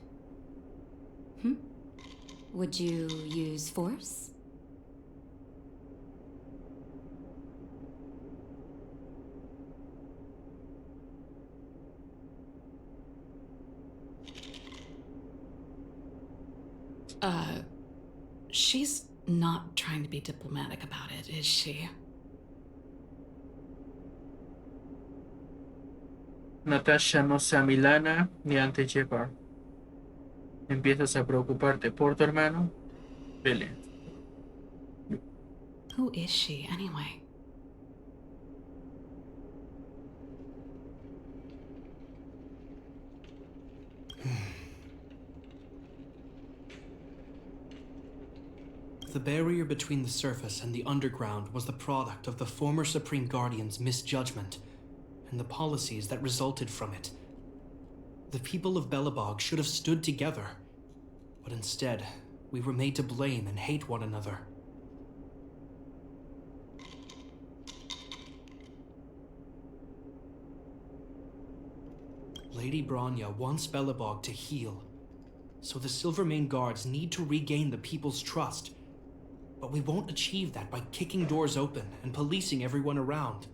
K: Would you use force?
F: She's not trying to be diplomatic about it, is she?
L: Natasha no sea Milana ni ante Shepard. Empiezas a preocuparte por tu hermano. Vele.
F: Who is she, anyway?
G: The barrier between the surface and the underground was the product of the former Supreme Guardian's misjudgment and the policies that resulted from it. The people of Belobog should have stood together, but instead, we were made to blame and hate one another. Lady Bronya wants Belobog to heal, so the Silvermane Guards need to regain the people's trust. But we won't achieve that by kicking doors open and policing everyone around.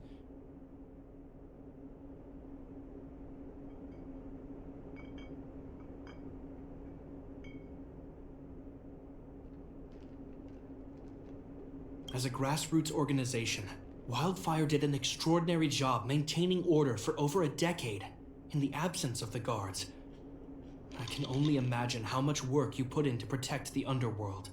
G: As a grassroots organization, Wildfire did an extraordinary job maintaining order for over a decade in the absence of the guards. I can only imagine how much work you put in to protect the underworld.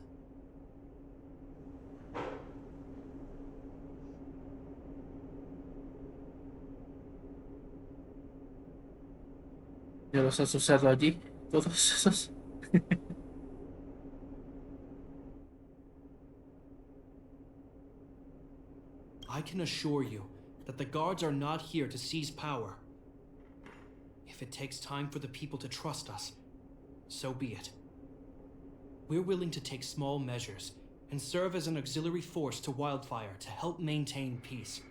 L: ¿Ya los has usado allí? Todos esos.
G: I can assure you that the guards are not here to seize power. If it takes time for the people to trust us, so be it. We're willing to take small measures and serve as an auxiliary force to Wildfire to help maintain peace.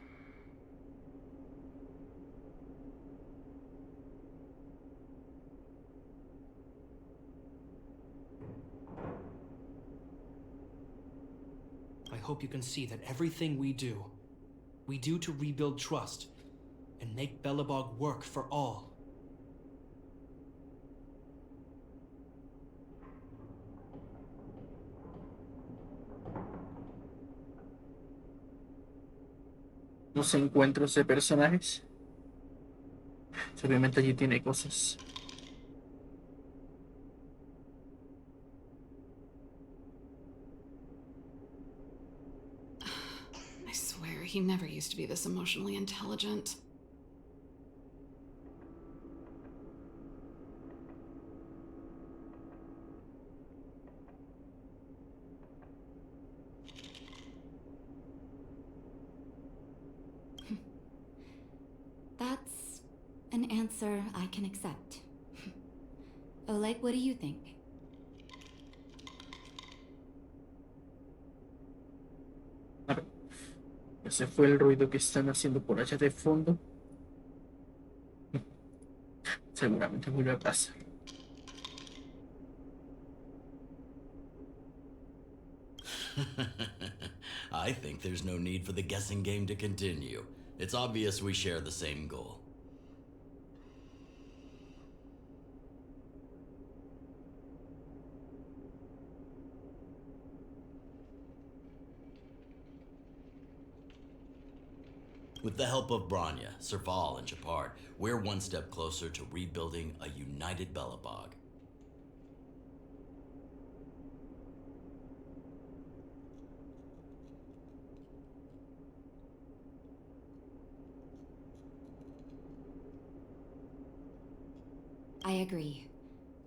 G: I hope you can see that everything we do to rebuild trust and make Belobog work for all.
L: Los encuentros de personajes. Obviamente allí tiene cosas.
F: I swear, he never used to be this emotionally intelligent.
K: That's an answer I can accept. Oleg, what do you think?
L: A ver, ese fue el ruido que están haciendo por allá de fondo. Seguramente vuelve a pasar.
J: I think there's no need for the guessing game to continue. It's obvious we share the same goal. With the help of Bronya, Serval, and Shepard, we're one step closer to rebuilding a united Belobog.
K: I agree.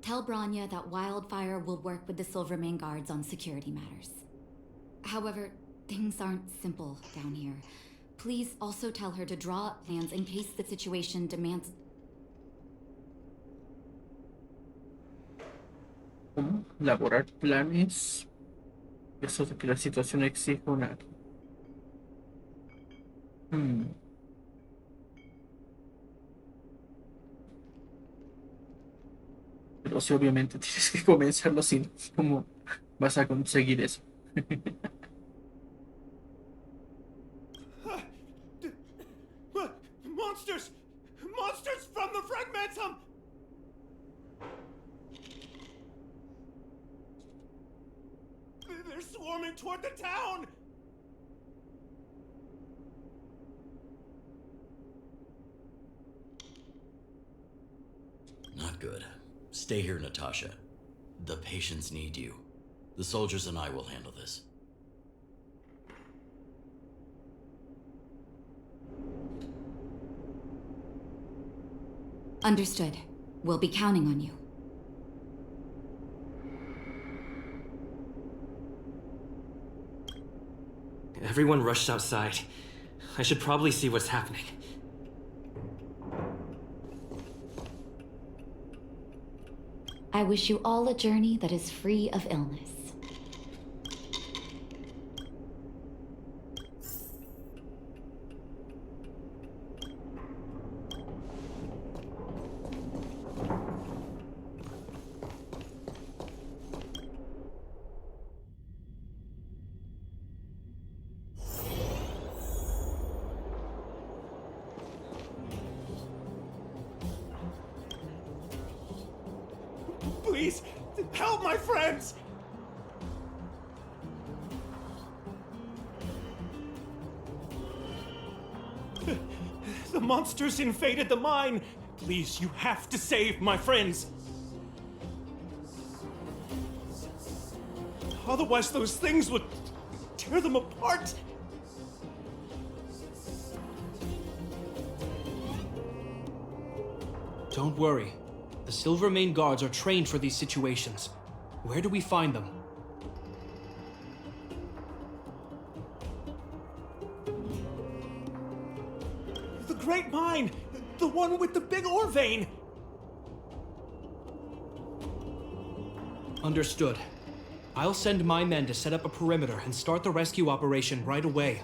K: Tell Bronya that Wildfire will work with the Silvermane Guards on security matters. However, things aren't simple down here. Please also tell her to draw up plans in case the situation demands...
L: ¿Cómo? Elaborar planes Eso de que la situación exige una... Hmm. Pero sí, obviamente tienes que comenzarlo, si no, ¿cómo vas a conseguir eso?
E: Monsters! Monsters from the Fragmentum! They're swarming toward the town!
J: Not good. Stay here, Natasha. The patients need you. The soldiers and I will handle this.
K: Understood. We'll be counting on you.
A: Everyone rushed outside. I should probably see what's happening.
K: I wish you all a journey that is free of illness.
E: Please, help my friends! The monsters invaded the mine! Please, you have to save my friends! Otherwise, those things would tear them apart!
G: Don't worry. The Silvermane guards are trained for these situations. Where do we find them?
E: The Great Mine! The one with the big ore vein!
G: Understood. I'll send my men to set up a perimeter and start the rescue operation right away.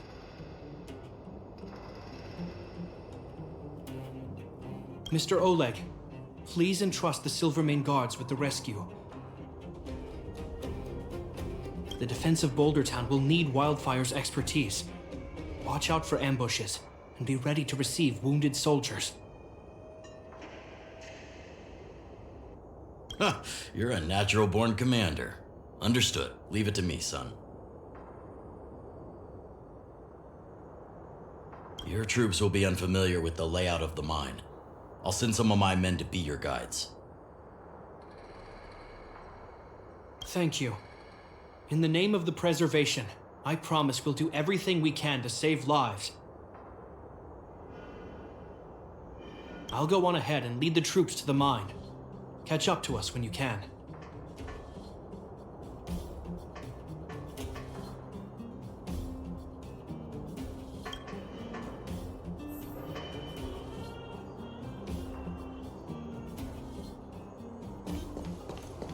G: Mr. Oleg, please entrust the Silvermane guards with the rescue. The defense of Boulder Town will need Wildfire's expertise. Watch out for ambushes and be ready to receive wounded soldiers.
J: Huh, you're a natural-born commander. Understood. Leave it to me, son. Your troops will be unfamiliar with the layout of the mine. I'll send some of my men to be your guides.
G: Thank you. In the name of the preservation, I promise we'll do everything we can to save lives. I'll go on ahead and lead the troops to the mine. Catch up to us when you can.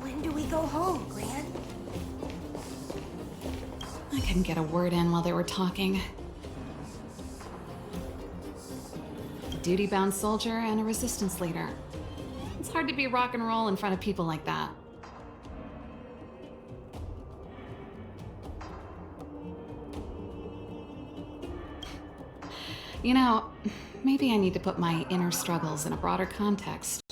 D: When do we go home, Gran?
F: I couldn't get a word in while they were talking. A duty-bound soldier and a resistance leader. It's hard to be rock and roll in front of people like that. You know, maybe I need to put my inner struggles in a broader context.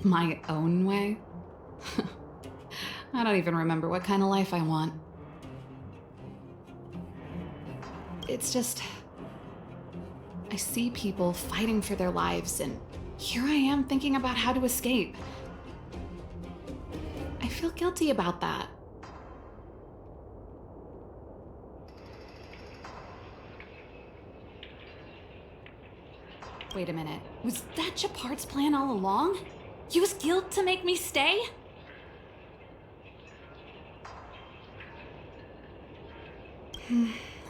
F: My own way? I don't even remember what kind of life I want. It's just... I see people fighting for their lives, and here I am thinking about how to escape. I feel guilty about that. Wait a minute. Was that Chapart's plan all along? Use guilt to make me stay?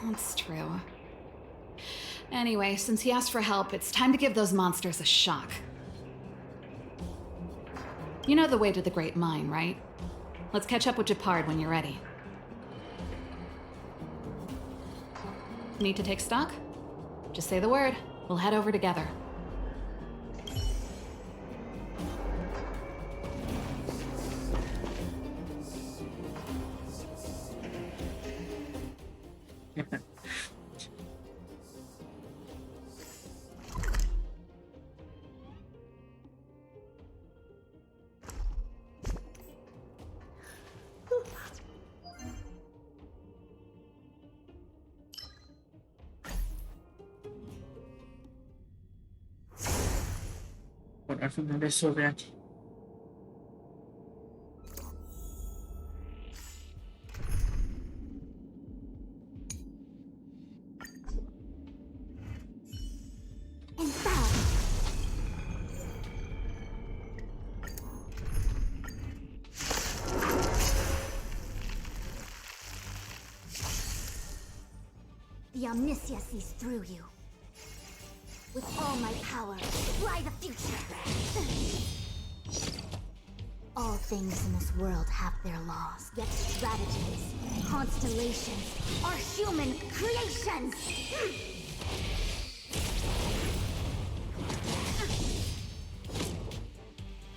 F: That's true. Anyway, since he asked for help, it's time to give those monsters a shock. You know the way to the Great Mine, right? Let's catch up with Gepard when you're ready. Need to take stock? Just say the word. We'll head over together.
L: Bueno, al final eso de aquí.
C: In fact, the omniscient sees through you. With all my power, fly the future! All things in this world have their laws, yet strategies, constellations, are human creations!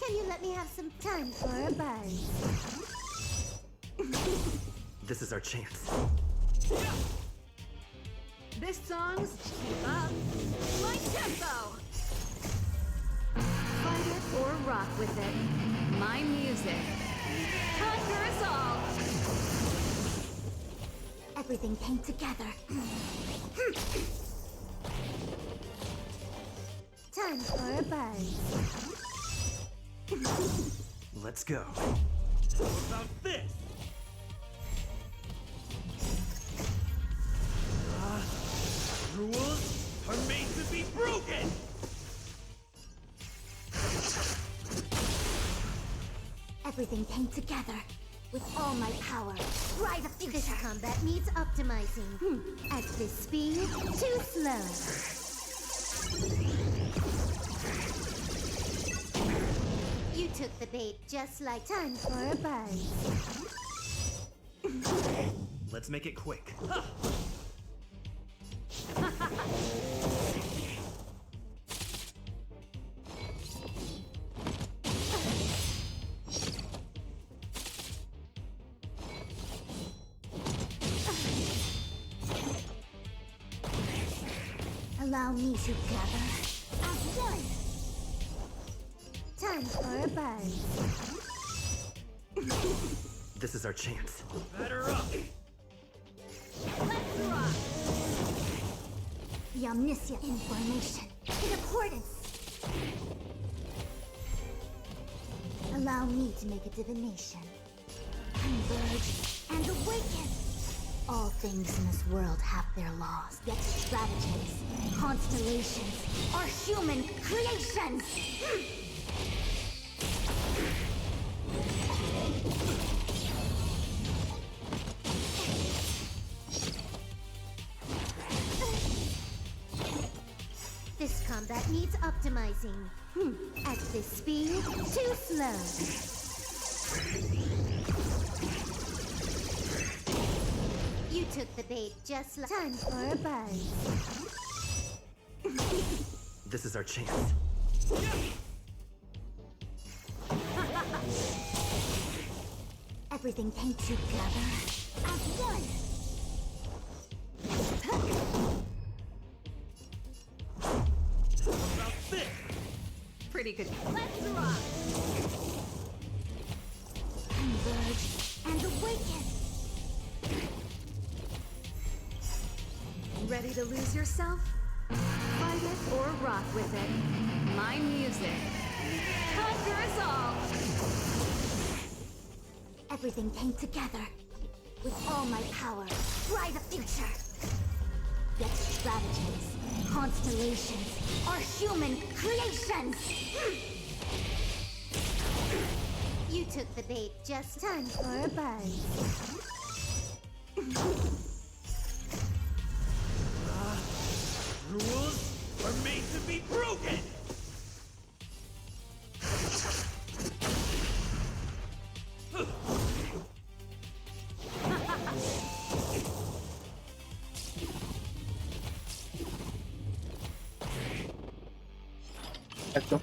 C: Can you let me have some time for a buzz?
A: This is our chance.
B: This song's keep up. My tempo! Fight it or rock with it. My music. Conquer us all!
C: Everything came together. Time for a buzz.
A: Let's go.
E: How about this? Rules are made to be broken!
C: Everything came together. With all my power, fly the future!
D: This combat needs optimizing. At this speed, too slow. You took the bait just like time for a buzz.
A: Let's make it quick.
C: Allow me to gather as one. Time for a buzz.
A: This is our chance.
E: Batter up!
B: Let's rock!
C: The omniscient information in accordance. Allow me to make a divination. Converge and awaken. All things in this world have their laws, yet strategies, constellations, are human creations!
D: This combat needs optimizing. At this speed, too slow. You took the bait just like time for a buzz.
A: This is our chance.
C: Everything came together as one.
E: About this?
B: Pretty good. Let's rock!
C: Converge and awaken.
B: Ready to lose yourself? Fight it or rock with it. My music. Conquer us all!
C: Everything came together. With all my power, fly the future. Yet strategies, constellations, are human creations!
D: You took the bait just time for a buzz.
E: Rules are made to be broken!
L: Exacto.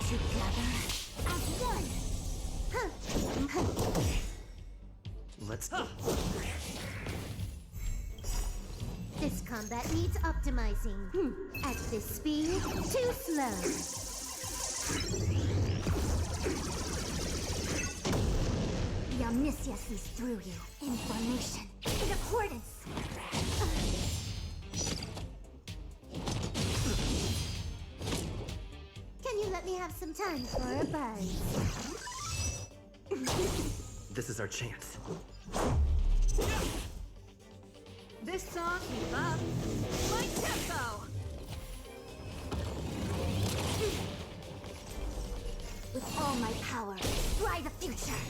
D: Together as one.
A: Let's go.
D: This combat needs optimizing. At this speed, too slow. The Omniscia sees through you. Information in accordance. Can you let me have some time for a buzz?
A: This is our chance.
B: This song keep up my tempo.
C: With all my power, fly the future.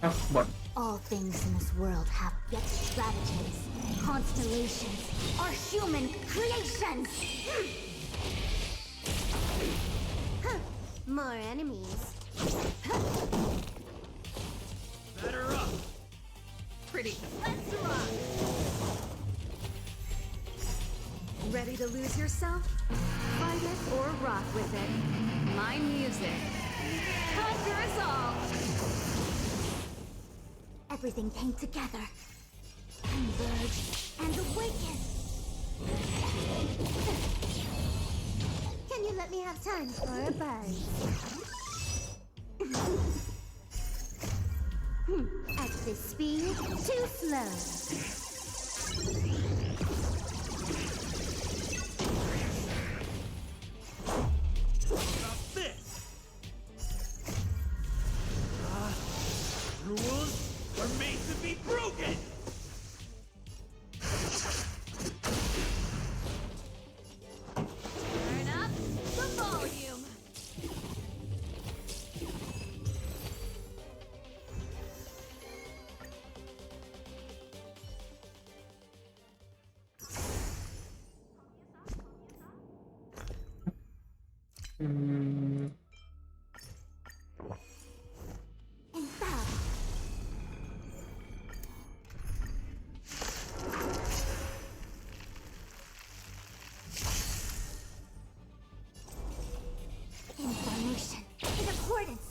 L: Ah, bueno.
C: All things in this world have yet strategies. Constellations are human creations.
D: More enemies.
E: Batter up!
B: Pretty. Let's rock. Ready to lose yourself? Fight it or rock with it. My music. Conquer us all.
C: Everything came together. Converge and awaken.
D: Can you let me have time for a buzz? At this speed, too slow.
E: About this! Rules are made to be broken!
B: Turn up the volume.
C: In battle. Information in accordance.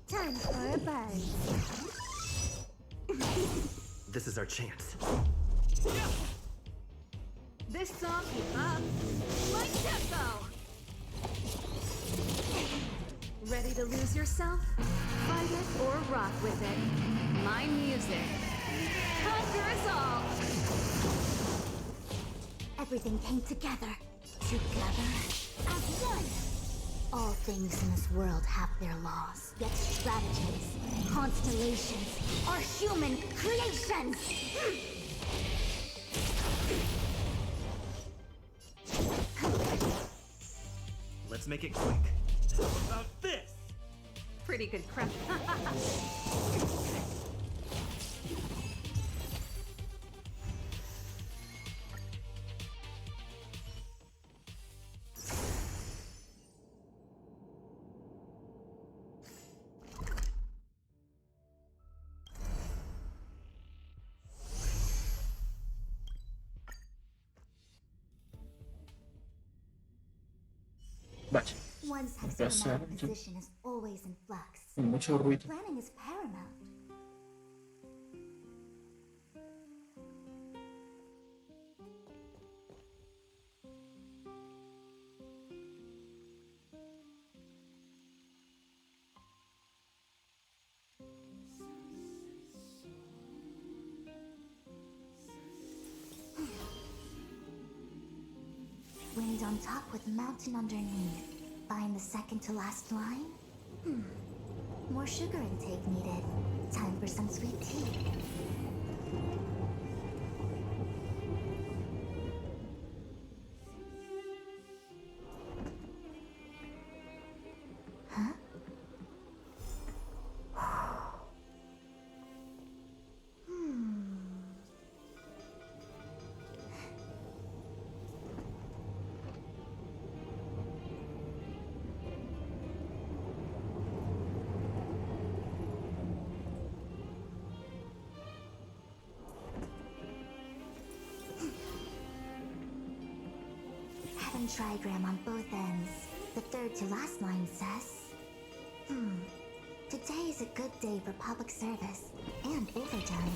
D: Time for a buzz.
A: This is our chance.
B: This song keep up my tempo. Ready to lose yourself? Fight it or rock with it. My music. Conquer us all.
C: Everything came together. Together as one. All things in this world have their laws. Yet strategies, constellations are human creations.
A: Let's make it quick.
E: How about this?
B: Pretty good crap.
L: Vaya.
C: One's
L: Empezar
C: hexagonal position is always in flux.
L: con mucho ruido.
C: Planning is paramount. Wind on top with mountain underneath. Find the second to last line? More sugar intake needed. Time for some sweet tea. Huh? Venn trigram on both ends. The third to last line says, today is a good day for public service and overtime.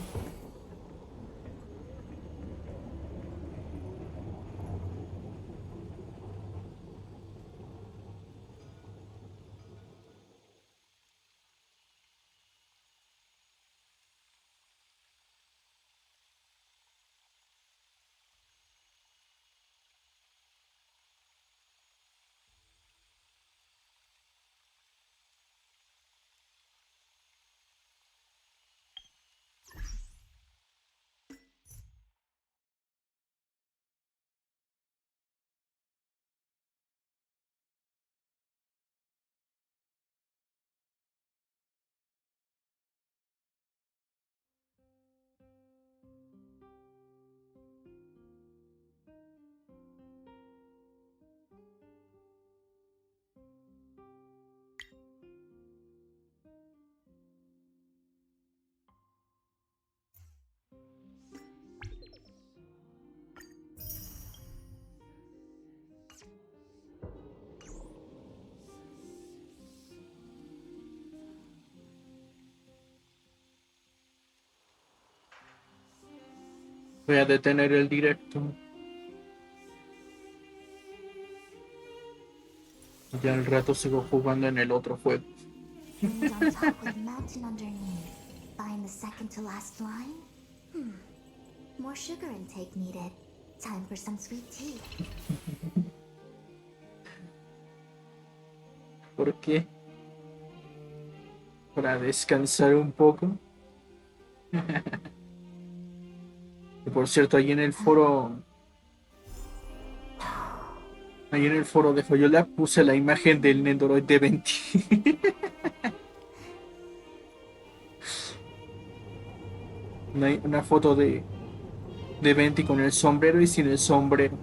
L: Voy a detener el directo. Y ya al rato sigo jugando en el otro juego.
C: Wind on top with mountain underneath. Find the second to last line? More sugar intake needed. Time for some sweet tea.
L: ¿Por qué? Para descansar un poco. Y por cierto, ahí en el foro de Joyola puse la imagen del Nendoroid de 20. Una foto de 20 con el sombrero y sin el sombrero.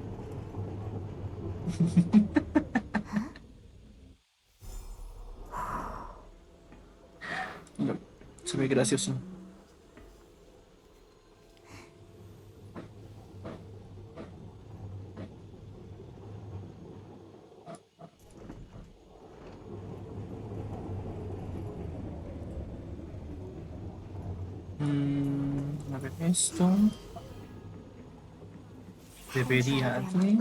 L: No, se ve gracioso. A ver esto. Debería de,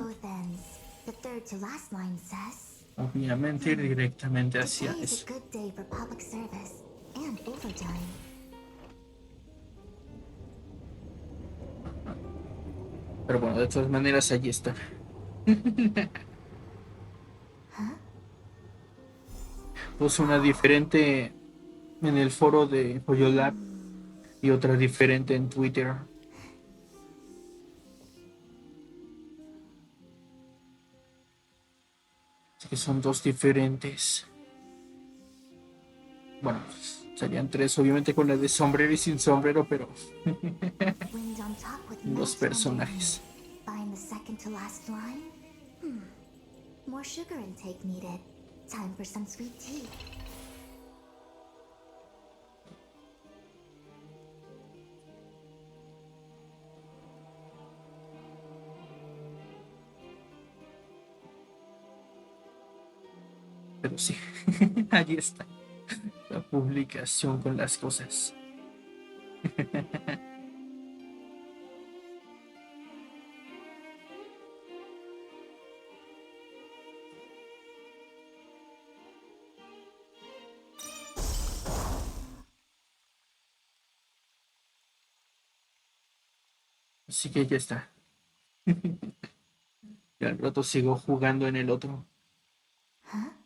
C: The third to last line says,
L: obviamente, ir directamente hacia
C: today is
L: eso.
C: a good day for public service and overtime.
L: Pero bueno, de todas maneras, allí está. Puse una diferente en el foro de Joyolab y otra diferente en Twitter. Así que son dos diferentes. Bueno, serían tres, obviamente con la de sombrero y sin sombrero, pero
C: Wind on top with
L: dos personajes.
C: Find the second to last line? More sugar intake needed. Time for some sweet tea.
L: Pero sí, allí está la publicación con las cosas. Así que ya está. Y al rato sigo jugando en el otro.
C: Huh?